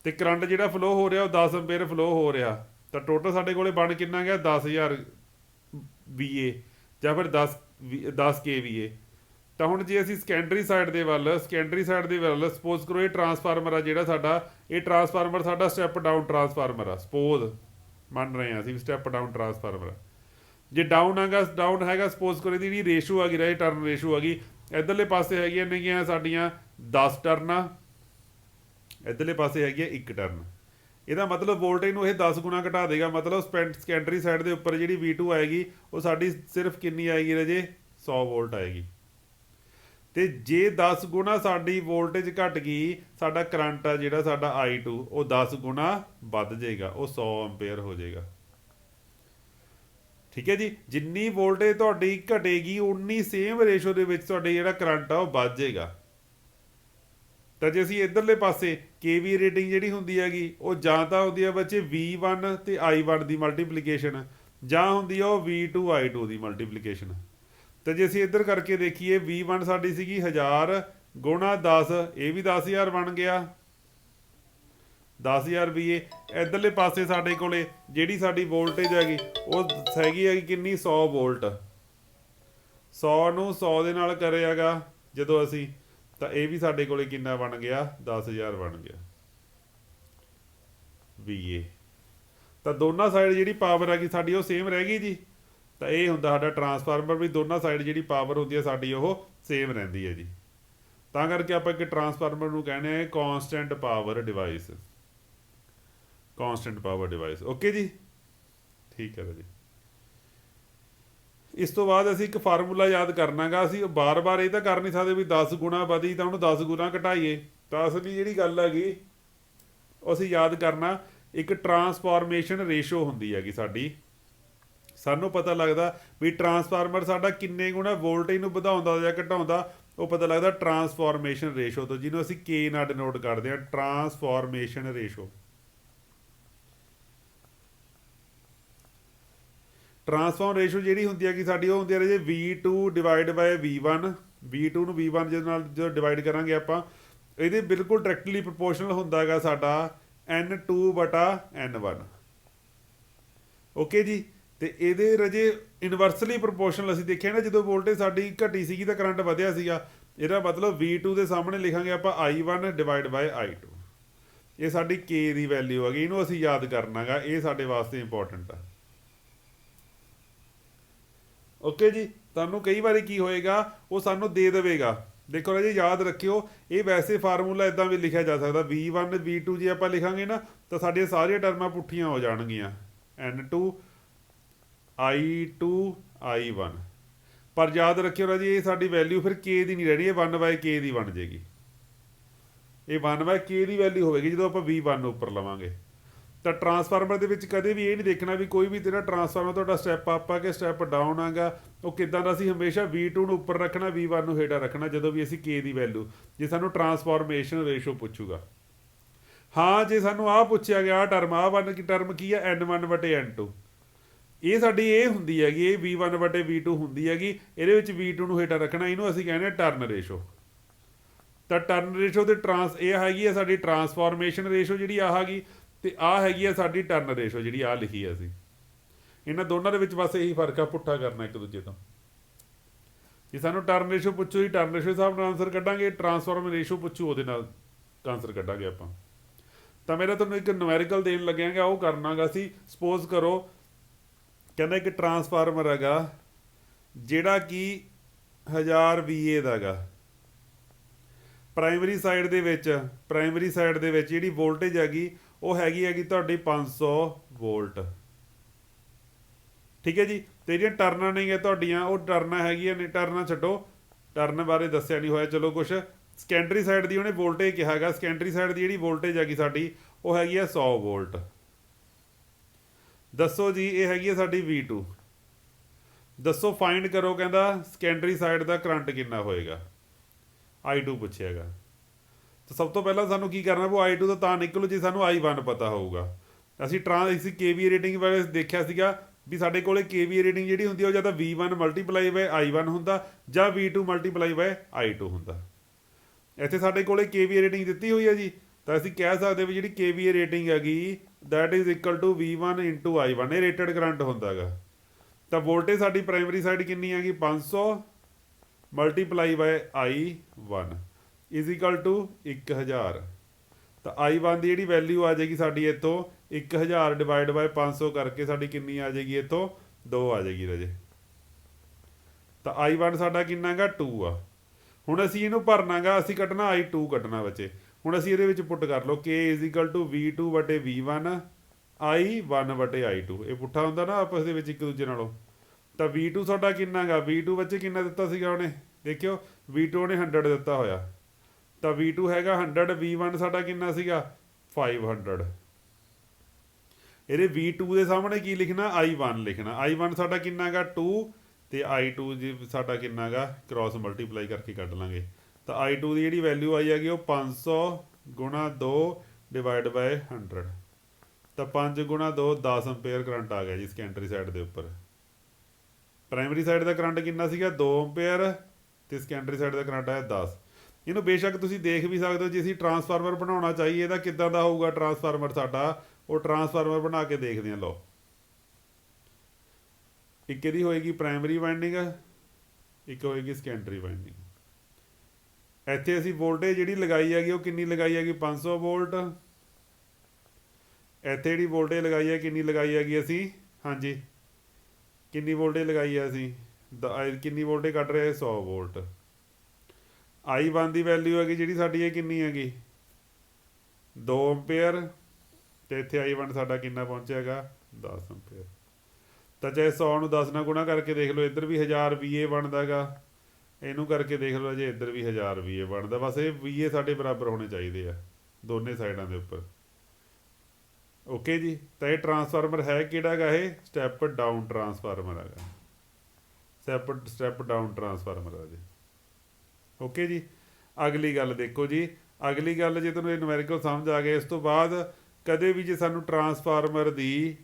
ਤੇ ਕਰੰਟ ਜਿਹੜਾ ਫਲੋ ਹੋ ਰਿਹਾ ਉਹ 10 ਐਂਪੀਅਰ ਫਲੋ ਹੋ ਰਿਹਾ, ਤਾਂ ਟੋਟਲ ਸਾਡੇ ਕੋਲੇ ਬਣ ਕਿੰਨਾ ਗਿਆ? 10000 VA ਜਾਂ ਫਿਰ 10 KVA। ਤਾਂ ਹੁਣ ਜੇ ਅਸੀਂ ਸੈਕੰਡਰੀ ਸਾਈਡ ਦੇ ਵੱਲ ਸਪੋਜ਼ ਕਰੋ ਇਹ ਟਰਾਂਸਫਾਰਮਰ ਆ ਜਿਹੜਾ ਸਾਡਾ, ਇਹ ਟਰਾਂਸਫਾਰਮਰ ਸਾਡਾ ਸਟੈਪ ਡਾਊਨ ਟਰਾਂਸਫਾਰਮਰ ਆ। ਸਪੋਜ਼ ਮੰਨ ਰਹੇ ਹਾਂ ਅਸੀਂ ਸਟੈਪ ਡਾਊਨ ਟਰਾਂਸਫਾਰਮਰ। ਜੇ ਡਾਊਨ ਹੈਗਾ ਸਪੋਜ਼ ਕਰੋ ਇਹਦੀ ਜਿਹੜੀ ਰੇਸ਼ੋ ਹੈਗੀ ਰਾਜੇ, ਟਰਨ ਰੇਸ਼ੋ ਹੈਗੀ, ਇੱਧਰਲੇ ਪਾਸੇ ਹੈਗੀਆਂ ਨੇਗੀਆਂ ਸਾਡੀਆਂ 10 ਟਰਨਾਂ, ਇੱਧਰਲੇ ਪਾਸੇ ਹੈਗੀ ਆ 1 ਟਰਨ। ਇਹਦਾ ਮਤਲਬ ਵੋਲਟੇਜ ਨੂੰ ਇਹ 10 ਗੁਣਾ ਘਟਾ ਦੇਗਾ। ਮਤਲਬ ਸੈਕੰਡਰੀ ਸਾਈਡ ਦੇ ਉੱਪਰ ਜਿਹੜੀ V2 ਆਏਗੀ ਉਹ ਸਾਡੀ ਸਿਰਫ ਕਿੰਨੀ ਆਏਗੀ ਰਾਜੇ? 100 ਵੋਲਟ ਆਏਗੀ। ਤੇ ਜੇ 10 ਗੁਣਾ ਸਾਡੀ ਵੋਲਟੇਜ ਘਟ ਗਈ, ਸਾਡਾ ਕਰੰਟ ਆ ਜਿਹੜਾ ਸਾਡਾ I2 ਉਹ 10 ਗੁਣਾ ਵੱਧ ਜਾਏਗਾ, ਉਹ 100 ਐਂਪੀਅਰ ਹੋ ਜਾਏਗਾ। ਠੀਕ ਹੈ ਜੀ। ਜਿੰਨੀ ਵੋਲਟੇਜ ਤੁਹਾਡੀ ਘਟੇਗੀ ਉਨੀ ਸੇਮ ਰੇਸ਼ੋ ਦੇ ਵਿੱਚ ਤੁਹਾਡੇ ਜਿਹੜਾ ਕਰੰਟ ਆ ਉਹ ਵੱਧ ਜਾਏਗਾ। ਤਾਂ ਜੇ ਅਸੀਂ ਇੱਧਰਲੇ ਪਾਸੇ KVA ਰੇਟਿੰਗ ਜਿਹੜੀ ਹੁੰਦੀ ਹੈਗੀ ਉਹ ਜਾਂ ਤਾਂ ਹੁੰਦੀ ਆ ਬੱਚੇ V1 ਤੇ I1 ਦੀ ਮਲਟੀਪਲੀਕੇਸ਼ਨ, ਜਾਂ ਹੁੰਦੀ ਆ ਉਹ V2 I2 ਦੀ ਮਲਟੀਪਲੀਕੇਸ਼ਨ। ਤੇ ਜੇ ਅਸੀਂ ਇੱਧਰ ਕਰਕੇ ਦੇਖੀਏ V1 ਸਾਡੀ ਸੀਗੀ 1000 ਗੁਣਾ 10, ਇਹ ਵੀ 10000 ਬਣ ਗਿਆ, 10000 VA। ਇੱਧਰਲੇ ਪਾਸੇ ਸਾਡੇ ਕੋਲੇ ਜਿਹੜੀ ਸਾਡੀ ਵੋਲਟੇਜ ਹੈਗੀ ਉਹ ਹੈਗੀ ਕਿੰਨੀ? 100 ਵੋਲਟ। 100 ਨੂੰ 100 ਦੇ ਨਾਲ ਕਰਿਆਗਾ ਜਦੋਂ ਅਸੀਂ, ਤਾਂ ਇਹ ਵੀ ਸਾਡੇ ਕੋਲੇ ਕਿੰਨਾ ਬਣ ਗਿਆ? 10000 ਬਣ ਗਿਆ VA। ਤਾਂ ਦੋਨਾਂ ਸਾਈਡ ਜਿਹੜੀ ਪਾਵਰ ਹੈਗੀ ਸਾਡੀ ਉਹ ਸੇਮ ਰਹਿ ਗਈ ਜੀ। ਤਾਂ ਇਹ ਹੁੰਦਾ ਸਾਡਾ ਟਰਾਂਸਫਾਰਮਰ ਵੀ ਦੋਨਾਂ ਸਾਈਡ ਜਿਹੜੀ ਪਾਵਰ ਹੁੰਦੀ ਹੈ ਸਾਡੀ ਉਹ ਸੇਮ ਰਹਿੰਦੀ ਹੈ ਜੀ। ਤਾਂ ਕਰਕੇ ਆਪਾਂ ਇੱਕ ਟਰਾਂਸਫਾਰਮਰ ਨੂੰ ਕਹਿੰਦੇ ਆ constant power device, constant power device. Okay ਜੀ, ਠੀਕ ਹੈ ਜੀ। ਇਸ ਤੋਂ ਬਾਅਦ ਅਸੀਂ ਇੱਕ ਫਾਰਮੂਲਾ ਯਾਦ ਕਰਨਾ ਗਾ। ਅਸੀਂ ਬਾਰ-ਬਾਰ ਇਹ ਤਾਂ ਕਰ ਨਹੀਂ ਸਕਦੇ ਵੀ 10 ਗੁਣਾ ਵਧੀ ਤਾਂ ਉਹਨੂੰ 10 ਗੁਣਾ ਘਟਾਈਏ। ਤਾਂ ਅਸਲੀ ਜਿਹੜੀ ਗੱਲ ਹੈਗੀ ਉਹ ਅਸੀਂ ਯਾਦ ਕਰਨਾ, ਇੱਕ ਟਰਾਂਸਫਾਰਮੇਸ਼ਨ ਰੇਸ਼ੋ ਹੁੰਦੀ ਹੈਗੀ ਸਾਡੀ। ਸਾਨੂੰ ਪਤਾ ਲੱਗਦਾ ਵੀ ਟਰਾਂਸਫਾਰਮਰ ਸਾਡਾ ਕਿੰਨੇ ਗੁਣਾ ਵੋਲਟੇਜ ਨੂੰ ਵਧਾਉਂਦਾ ਜਾਂ ਘਟਾਉਂਦਾ, ਉਹ ਪਤਾ ਲੱਗਦਾ ਟਰਾਂਸਫਾਰਮੇਸ਼ਨ ਰੇਸ਼ੋ ਤੋਂ, ਜਿਹਨੂੰ ਅਸੀਂ ਕੇ ਨਾਲ ਡਿਨੋਟ ਕਰਦੇ ਹਾਂ, ਟਰਾਂਸਫਾਰਮੇਸ਼ਨ ਰੇਸ਼ੋ। ਟਰਾਂਸਫਾਰਮ ਰੇਸ਼ੋ ਜਿਹੜੀ ਹੁੰਦੀ ਹੈ ਕਿ ਸਾਡੀ ਉਹ ਹੁੰਦੀ ਹੈ ਜੀ V2 divide bye V1। V2 ਨੂੰ V1 ਦੇ ਨਾਲ ਜਦੋਂ ਡਿਵਾਈਡ ਕਰਾਂਗੇ ਆਪਾਂ, ਇਹਦੇ ਬਿਲਕੁਲ ਡਾਇਰੈਕਟਲੀ ਪ੍ਰਪੋਰਸ਼ਨਲ ਹੁੰਦਾ ਹੈਗਾ ਸਾਡਾ N2/N1। ਓਕੇ ਜੀ। ਤੇ ਇਹਦੇ ਰਜੇ ਇਨਵਰਸਲੀ ਪ੍ਰਪੋਰਸ਼ਨਲ ਅਸੀਂ ਦੇਖਿਆ ਨਾ, ਜਦੋਂ ਵੋਲਟੇਜ ਸਾਡੀ ਘਟੀ ਸੀਗੀ ਤਾਂ ਕਰੰਟ ਵਧਿਆ ਸੀਗਾ। ਇਹਦਾ ਮਤਲਬ V2 ਦੇ ਸਾਹਮਣੇ ਲਿਖਾਂਗੇ ਆਪਾਂ I1 ਡਿਵਾਈਡ ਬਾਏ I2। ਇਹ ਸਾਡੀ K ਦੀ ਵੈਲਿਊ ਹੈਗੀ, ਇਹਨੂੰ ਅਸੀਂ ਯਾਦ ਕਰਨਾ ਗਾ, ਇਹ ਸਾਡੇ ਵਾਸਤੇ ਇੰਪੋਰਟੈਂਟ ਆ। ਓਕੇ ਜੀ। ਤੁਹਾਨੂੰ ਕਈ ਵਾਰੀ ਕੀ ਹੋਏਗਾ, ਉਹ ਸਾਨੂੰ ਦੇ ਦੇਵੇਗਾ। ਦੇਖੋ ਰਾਜੇ ਯਾਦ ਰੱਖਿਓ, ਇਹ ਵੈਸੇ ਫਾਰਮੂਲਾ ਇਦਾਂ ਵੀ ਲਿਖਿਆ ਜਾ ਸਕਦਾ, V1 V2 ਜੇ ਆਪਾਂ ਲਿਖਾਂਗੇ ਨਾ ਤਾਂ ਸਾਡੀਆਂ ਸਾਰੀਆਂ ਟਰਮਾਂ ਪੁੱਠੀਆਂ ਹੋ ਜਾਣਗੀਆਂ, N2 I2 I1। ਪਰ ਯਾਦ ਰੱਖਿਓ ਰਾਜੇ, ਇਹ ਸਾਡੀ ਵੈਲਿਊ ਫਿਰ K ਦੀ ਨਹੀਂ ਰਹਿਣੀ, ਇਹ 1/K ਦੀ ਬਣ ਜਾਏਗੀ। ਇਹ 1/K ਦੀ ਵੈਲਿਊ ਹੋਵੇਗੀ ਜਦੋਂ ਆਪਾਂ V1 ਨੂੰ ਉੱਪਰ ਲਵਾਂਗੇ। ਤਾਂ ਟਰਾਂਸਫਾਰਮਰ ਦੇ ਵਿੱਚ ਕਦੇ ਵੀ ਇਹ ਨਹੀਂ ਦੇਖਣਾ ਵੀ ਕੋਈ ਵੀ ਤੇਰਾ ਟਰਾਂਸਫਾਰਮਰ ਤੁਹਾਡਾ ਸਟੈਪ ਅਪ ਆ ਕਿ ਸਟੈਪ ਡਾਊਨ ਆਗਾ, ਉਹ ਕਿੱਦਾਂ ਦਾ। ਅਸੀਂ ਹਮੇਸ਼ਾ V2 ਨੂੰ ਉੱਪਰ ਰੱਖਣਾ, V1 ਨੂੰ ਹੇਠਾਂ ਰੱਖਣਾ ਜਦੋਂ ਵੀ ਅਸੀਂ K ਦੀ ਵੈਲਿਊ, ਜੇ ਸਾਨੂੰ ਟਰਾਂਸਫਾਰਮੇਸ਼ਨ ਰੇਸ਼ੋ ਪੁੱਛੂਗਾ। ਹਾਂ, ਜੇ ਸਾਨੂੰ ਆਹ ਪੁੱਛਿਆ ਗਿਆ ਆਹ ਟਰਮ, ਆਹ ਵਨ ਕੀ ਟਰਮ ਕੀ ਹੈ, N1/N2, ਇਹ ਸਾਡੀ ਇਹ ਹੁੰਦੀ ਹੈਗੀ, ਇਹ V1/V2 ਹੁੰਦੀ ਹੈਗੀ। ਇਹਦੇ ਵਿੱਚ V2 ਨੂੰ ਹੇਠਾਂ ਰੱਖਣਾ, ਇਹਨੂੰ ਅਸੀਂ ਕਹਿੰਦੇ ਟਰਨ ਰੇਸ਼ੋ। ਤਾਂ ਟਰਨ ਰੇਸ਼ੋ ਤੇ ਇਹ ਹੈਗੀ ਆ ਸਾਡੀ ਟਰਾਂਸਫਾਰਮੇਸ਼ਨ ਰੇਸ਼ੋ ਜਿਹੜੀ ਆਹ ਹੈਗੀ, ਤੇ ਆਹ ਹੈਗੀ ਆ ਸਾਡੀ ਟਰਨ ਰੇਸ਼ੋ ਜਿਹੜੀ ਆਹ ਲਿਖੀ ਆ ਅਸੀਂ। ਇਹਨਾਂ ਦੋਨਾਂ ਦੇ ਵਿੱਚ ਬਸ ਇਹੀ ਫਰਕ ਆ, ਪੁੱਠਾ ਕਰਨਾ ਇੱਕ ਦੂਜੇ ਤੋਂ। ਜੇ ਸਾਨੂੰ ਟਰਨ ਰੇਸ਼ੋ ਪੁੱਛੋ ਜੀ ਟਰਨ ਰੇਸ਼ੋ ਹਿਸਾਬ ਨਾਲ ਆਨਸਰ ਕੱਢਾਂਗੇ, ਟਰਾਂਸਫਾਰਮ ਰੇਸ਼ੋ ਪੁੱਛੋ ਉਹਦੇ ਨਾਲ ਆਨਸਰ ਕੱਢਾਂਗੇ ਆਪਾਂ। ਤਾਂ ਮੇਰਾ ਤੁਹਾਨੂੰ ਇੱਕ ਨੂਮੈਰੀਕਲ ਦੇਣ ਲੱਗਿਆਗਾ, ਉਹ ਕਰਨਾਗਾ ਅਸੀਂ। ਸਪੋਜ਼ ਕਰੋ ਕਹਿੰਦਾ ਇੱਕ ਟਰਾਂਸਫਾਰਮਰ ਹੈਗਾ ਜਿਹੜਾ ਕਿ 1000 VA ਦਾ ਹੈਗਾ। ਪ੍ਰਾਇਮਰੀ ਸਾਈਡ ਦੇ ਵਿੱਚ ਜਿਹੜੀ ਵੋਲਟੇਜ ਹੈਗੀ ਉਹ ਹੈਗੀ ਤੁਹਾਡੀ 500 ਵੋਲਟ। ਠੀਕ ਹੈ ਜੀ। ਤੇ ਜਿਹੜੀਆਂ ਟਰਨਾਂ ਨਹੀਂ ਤੁਹਾਡੀਆਂ, ਉਹ ਟਰਨਾਂ ਹੈਗੀਆਂ ਨੇ, ਟਰਨਾਂ ਛੱਡੋ, ਟਰਨ ਬਾਰੇ ਦੱਸਿਆ ਨਹੀਂ ਹੋਇਆ, ਚਲੋ ਕੁਛ। ਸੈਕੰਡਰੀ ਸਾਈਡ ਦੀ ਉਹਨੇ ਵੋਲਟੇਜ ਕਿਹਾ ਹੈਗਾ, ਸੈਕੰਡਰੀ ਸਾਈਡ ਦੀ ਜਿਹੜੀ ਵੋਲਟੇਜ ਹੈਗੀ ਸਾਡੀ ਉਹ ਹੈਗੀ ਆ 100 ਵੋਲਟ। ਦੱਸੋ ਜੀ, ਇਹ ਹੈਗੀ ਆ ਸਾਡੀ V2। ਦੱਸੋ ਫਾਈਂਡ ਕਰੋ, ਕਹਿੰਦਾ ਸੈਕੰਡਰੀ ਸਾਈਡ ਦਾ ਕਰੰਟ ਕਿੰਨਾ ਹੋਏਗਾ, I2 ਪੁੱਛਿਆਗਾ। ਤਾਂ ਸਭ ਤੋਂ ਪਹਿਲਾਂ ਸਾਨੂੰ ਕੀ ਕਰਨਾ, ਉਹ I2 ਤਾਂ ਨਿਕਲੋ ਜੇ ਸਾਨੂੰ I1 ਪਤਾ ਹੋਊਗਾ। ਅਸੀਂ KVA ਰੇਟਿੰਗ ਬਾਰੇ ਦੇਖਿਆ ਸੀਗਾ ਵੀ ਸਾਡੇ ਕੋਲੇ KVA ਰੇਟਿੰਗ ਜਿਹੜੀ ਹੁੰਦੀ ਉਹ ਜਾਂ ਤਾਂ V1 ਮਲਟੀਪਲਾਈ ਬਾਏ I1 ਹੁੰਦਾ ਜਾਂ V2 ਮਲਟੀਪਲਾਈ ਬਾਏ I2 ਹੁੰਦਾ। ਇੱਥੇ ਸਾਡੇ ਕੋਲੇ KVA ਰੇਟਿੰਗ ਦਿੱਤੀ ਹੋਈ ਹੈ ਜੀ, ਤਾਂ ਅਸੀਂ ਕਹਿ ਸਕਦੇ ਵੀ ਜਿਹੜੀ KVA ਰੇਟਿੰਗ ਹੈਗੀ that is equal to V1 × I1, ਇਹ ਰੇਟਡ ਕਰੰਟ ਹੁੰਦਾ ਹੈਗਾ। ਤਾਂ ਵੋਲਟੇਜ ਸਾਡੀ ਪ੍ਰਾਇਮਰੀ ਸਾਈਡ ਕਿੰਨੀ ਹੈਗੀ, 500 multiply by I1 is equal to 1000। ਤਾਂ I1 ਦੀ ਜਿਹੜੀ ਵੈਲਿਊ ਆ ਜਾਏਗੀ ਸਾਡੀ ਇੱਥੋਂ 1000 ਡਿਵਾਈਡ ਬਾਏ 500 ਕਰਕੇ ਸਾਡੀ ਕਿੰਨੀ ਆ ਜਾਏਗੀ, ਇੱਥੋਂ 2 ਆ ਜਾਏਗੀ ਰਾਜੇ। ਤਾਂ I1 ਸਾਡਾ ਕਿੰਨਾ ਗਾ, 2 ਆ। ਹੁਣ ਅਸੀਂ ਇਹਨੂੰ ਭਰਨਾ ਗਾ, ਅਸੀਂ ਕੱਢਣਾ I2 ਕੱਢਣਾ ਬੱਚੇ। ਹੁਣ ਅਸੀਂ ਇਹਦੇ ਵਿੱਚ ਪੁੱਟ ਕਰ ਲਓ K is equal to V2/V1 I1/I2। ਇਹ ਪੁੱਠਾ ਹੁੰਦਾ ਨਾ ਆਪਸ ਦੇ ਵਿੱਚ ਇੱਕ ਦੂਜੇ ਨਾਲੋਂ। ਤਾਂ V2 ਸਾਡਾ ਕਿੰਨਾ ਗਾ, V2 ਬੱਚੇ ਕਿੰਨਾ ਦਿੱਤਾ ਸੀਗਾ ਉਹਨੇ, ਦੇਖਿਓ V2 ਉਹਨੇ 100 ਦਿੱਤਾ ਹੋਇਆ। ਤਾਂ V2 ਹੈਗਾ 100, V1 ਸਾਡਾ ਕਿੰਨਾ ਸੀਗਾ 500। ਇਹਦੇ V2 ਦੇ ਸਾਹਮਣੇ ਕੀ ਲਿਖਣਾ, I1 ਲਿਖਣਾ। I1 ਸਾਡਾ ਕਿੰਨਾ ਗਾ 2, ਤੇ I2 ਜੀ ਸਾਡਾ ਕਿੰਨਾ ਗਾ, ਕ੍ਰਾਸ ਮਲਟੀਪਲਾਈ ਕਰਕੇ ਕੱਢ ਲਾਂਗੇ। ਤਾਂ I2 ਦੀ ਜਿਹੜੀ ਵੈਲਿਊ ਆਈ ਹੈਗੀ ਉਹ 500 × 2 ਡਿਵਾਈਡ ਬਾਏ 100। ਤਾਂ 5 × 2 10 ਐਂਪੀਅਰ ਕਰੰਟ ਆ ਗਿਆ ਜੀ ਸੈਕੰਡਰੀ ਸਾਈਡ ਦੇ ਉੱਪਰ। ਪ੍ਰਾਇਮਰੀ ਸਾਈਡ ਦਾ ਕਰੰਟ ਕਿੰਨਾ ਸੀਗਾ 2 ਐਂਪੀਅਰ, ਤੇ ਸੈਕੰਡਰੀ ਸਾਈਡ ਦਾ ਕਰੰਟ ਆਇਆ 10। ਇਹਨੂੰ ਬੇਸ਼ੱਕ ਤੁਸੀਂ ਦੇਖ ਵੀ ਸਕਦੇ ਹੋ, ਜੇ ਅਸੀਂ ਟਰਾਂਸਫਾਰਮਰ ਬਣਾਉਣਾ ਚਾਹੀਏ ਇਹਦਾ ਕਿੱਦਾਂ ਦਾ ਹੋਊਗਾ ਟਰਾਂਸਫਾਰਮਰ ਸਾਡਾ, ਉਹ ਟਰਾਂਸਫਾਰਮਰ ਬਣਾ ਕੇ ਦੇਖਦੇ ਹਾਂ। ਲਓ, ਇੱਕ ਇਹਦੀ ਹੋਏਗੀ ਪ੍ਰਾਇਮਰੀ ਵਾਈਂਡਿੰਗ, ਇੱਕ ਹੋਏਗੀ ਸੈਕੰਡਰੀ ਵਾਈਂਡਿੰਗ। ਇੱਥੇ ਅਸੀਂ ਵੋਲਟੇਜ ਜਿਹੜੀ ਲਗਾਈ ਹੈਗੀ ਉਹ ਕਿੰਨੀ ਲਗਾਈ ਹੈਗੀ, 500 ਵੋਲਟ। ਇੱਥੇ ਜਿਹੜੀ ਵੋਲਟੇਜ ਲਗਾਈ ਹੈ ਕਿੰਨੀ ਲਗਾਈ ਹੈਗੀ ਅਸੀਂ, ਹਾਂਜੀ ਕਿੰਨੀ ਵੋਲਟੇਜ ਲਗਾਈ ਹੈ ਅਸੀਂ, ਕਿੰਨੀ ਵੋਲਟੇਜ ਕੱਢ ਰਹੇ 100 ਵੋਲਟ। I1 ਦੀ ਵੈਲਿਊ ਹੈਗੀ ਜਿਹੜੀ ਸਾਡੀ ਇਹ ਕਿੰਨੀ ਹੈਗੀ 2 ਐਂਪੀਅਰ, ਅਤੇ ਇੱਥੇ I1 ਸਾਡਾ ਕਿੰਨਾ ਪਹੁੰਚਿਆ ਹੈਗਾ 10 ਐਂਪੀਅਰ। ਤਾਂ ਚਾਹੇ 100 ਨੂੰ 10 ਨਾਲ ਗੁਣਾ ਕਰਕੇ ਦੇਖ ਲਓ, ਇੱਧਰ ਵੀ 1000 VA ਬਣਦਾ ਗਾ, ਇਹਨੂੰ ਕਰਕੇ ਦੇਖ ਲਓ ਜੇ ਇੱਧਰ ਵੀ 1000 VA ਬਣਦਾ। ਬਸ ਇਹ VA ਸਾਡੇ ਬਰਾਬਰ ਹੋਣੇ ਚਾਹੀਦੇ ਆ ਦੋਨੇ ਸਾਈਡਾਂ ਦੇ ਉੱਪਰ। ਓਕੇ ਜੀ, ਤਾਂ ਇਹ ਟਰਾਂਸਫਾਰਮਰ ਹੈ ਕਿਹੜਾ ਹੈਗਾ, ਇਹ ਸਟੈਪ ਡਾਊਨ ਟਰਾਂਸਫਾਰਮਰ ਹੈਗਾ, ਸਟੈਪ ਡਾਊਨ ਟਰਾਂਸਫਾਰਮਰ ਹੈ ਜੀ। ਓਕੇ ਜੀ, ਅਗਲੀ ਗੱਲ ਦੇਖੋ ਜੀ, ਅਗਲੀ ਗੱਲ ਜੇ ਤੁਹਾਨੂੰ ਇਹ ਨੂਮੈਰੀਕਲ ਸਮਝ ਆ ਗਿਆ, ਇਸ ਤੋਂ ਬਾਅਦ ਕਦੇ ਵੀ ਜੇ ਸਾਨੂੰ ਟਰਾਂਸਫਾਰਮਰ ਦੀ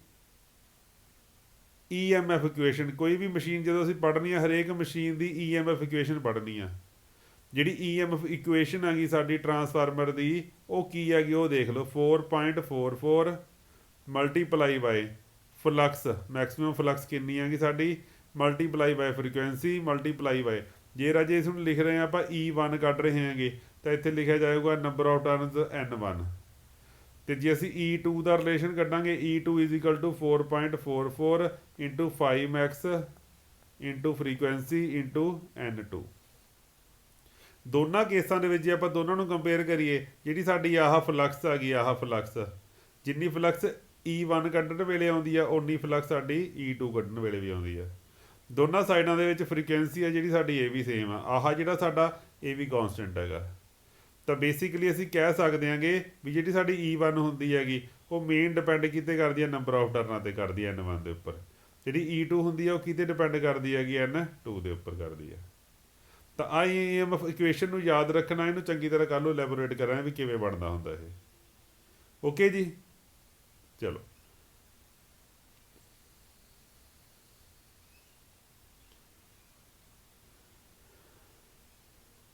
EMF ਇਕੁਏਸ਼ਨ, ਕੋਈ ਵੀ ਮਸ਼ੀਨ ਜਦੋਂ ਅਸੀਂ ਪੜ੍ਹਨੀ ਆ, ਹਰੇਕ ਮਸ਼ੀਨ ਦੀ EMF ਇਕੁਏਸ਼ਨ ਪੜ੍ਹਨੀ ਆ। ਜਿਹੜੀ EMF ਇਕੁਏਸ਼ਨ ਹੈਗੀ ਸਾਡੀ ਟਰਾਂਸਫਾਰਮਰ ਦੀ, ਉਹ ਕੀ ਹੈਗੀ ਉਹ ਦੇਖ ਲਓ, 4.44 multiply by flux, maximum flux ਕਿੰਨੀ ਹੈਗੀ ਸਾਡੀ, multiply by frequency multiply by, ਜੇ ਰਾਜੇ ਇਸ ਨੂੰ ਲਿਖ ਰਹੇ ਹਾਂ ਆਪਾਂ E1 ਕੱਢ ਰਹੇ ਹੈਗੇ, ਤਾਂ ਇੱਥੇ ਲਿਖਿਆ ਜਾਏਗਾ ਨੰਬਰ ਆਫ ਟਰਨਸ N1। ਅਤੇ ਜੇ ਅਸੀਂ E2 ਦਾ ਰਿਲੇਸ਼ਨ ਕੱਢਾਂਗੇ, E2 is equal to 4.44 into 5x into frequency into N2। ਦੋਨਾਂ ਕੇਸਾਂ ਦੇ ਵਿੱਚ ਜੇ ਆਪਾਂ ਦੋਨਾਂ ਨੂੰ ਕੰਪੇਅਰ ਕਰੀਏ, ਜਿਹੜੀ ਸਾਡੀ ਆਹ ਫਲਕਸ ਹੈਗੀ, ਆਹ ਫਲਕਸ ਜਿੰਨੀ ਫਲਕਸ E1 ਕੱਢਣ ਵੇਲੇ ਆਉਂਦੀ ਆ, ਓਨੀ ਫਲਕਸ ਸਾਡੀ E2 ਕੱਢਣ ਵੇਲੇ ਵੀ ਆਉਂਦੀ ਆ। ਦੋਨਾਂ ਸਾਈਡਾਂ ਦੇ ਵਿੱਚ ਫਰੀਕੁਐਂਸੀ ਆ ਜਿਹੜੀ ਸਾਡੀ ਇਹ ਵੀ ਸੇਮ ਆ, ਆਹ ਜਿਹੜਾ ਸਾਡਾ ਇਹ ਵੀ ਕਾਂਸਟੈਂਟ ਹੈਗਾ। ਤਾਂ ਬੇਸਿਕਲੀ ਅਸੀਂ ਕਹਿ ਸਕਦੇ ਹਾਂਗੇ ਵੀ ਜਿਹੜੀ ਸਾਡੀ E1 ਹੁੰਦੀ ਹੈਗੀ, ਉਹ ਮੇਨ ਡਿਪੈਂਡ ਕਿਤੇ ਕਰਦੀ ਹੈ ਨੰਬਰ ਆਫ ਟਰਨਾਂ 'ਤੇ ਕਰਦੀ ਹੈ N1 ਦੇ ਉੱਪਰ। ਜਿਹੜੀ E2 ਹੁੰਦੀ ਹੈ ਉਹ ਕਿਤੇ ਡਿਪੈਂਡ ਕਰਦੀ ਹੈਗੀ N2 ਦੇ ਉੱਪਰ ਕਰਦੀ ਹੈ। ਤਾਂ EMF ਇਕੁਏਸ਼ਨ ਨੂੰ ਯਾਦ ਰੱਖਣਾ, ਇਹਨੂੰ ਚੰਗੀ ਤਰ੍ਹਾਂ ਕੱਲ੍ਹ ਨੂੰ ਇਲੈਬੋਰੇਟ ਕਰਾਂਗੇ ਵੀ ਕਿਵੇਂ ਬਣਦਾ ਹੁੰਦਾ ਇਹ। ਓਕੇ ਜੀ, ਚਲੋ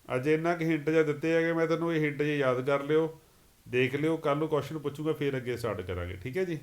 ਅੱਜ ਇੰਨਾ ਕੁ ਹਿੰਟ ਜਿਹਾ ਦਿੱਤੇ ਹੈਗੇ, ਮੈਂ ਤੁਹਾਨੂੰ ਇਹ ਹਿੰਟ ਜਿਹੇ ਯਾਦ ਕਰ ਲਿਓ, ਦੇਖ ਲਿਓ, ਕੱਲ੍ਹ ਨੂੰ ਕੁਐਸਚਨ ਪੁੱਛੂਗਾ ਫਿਰ ਅੱਗੇ ਸਟਾਰਟ ਕਰਾਂਗੇ। ਠੀਕ ਹੈ ਜੀ।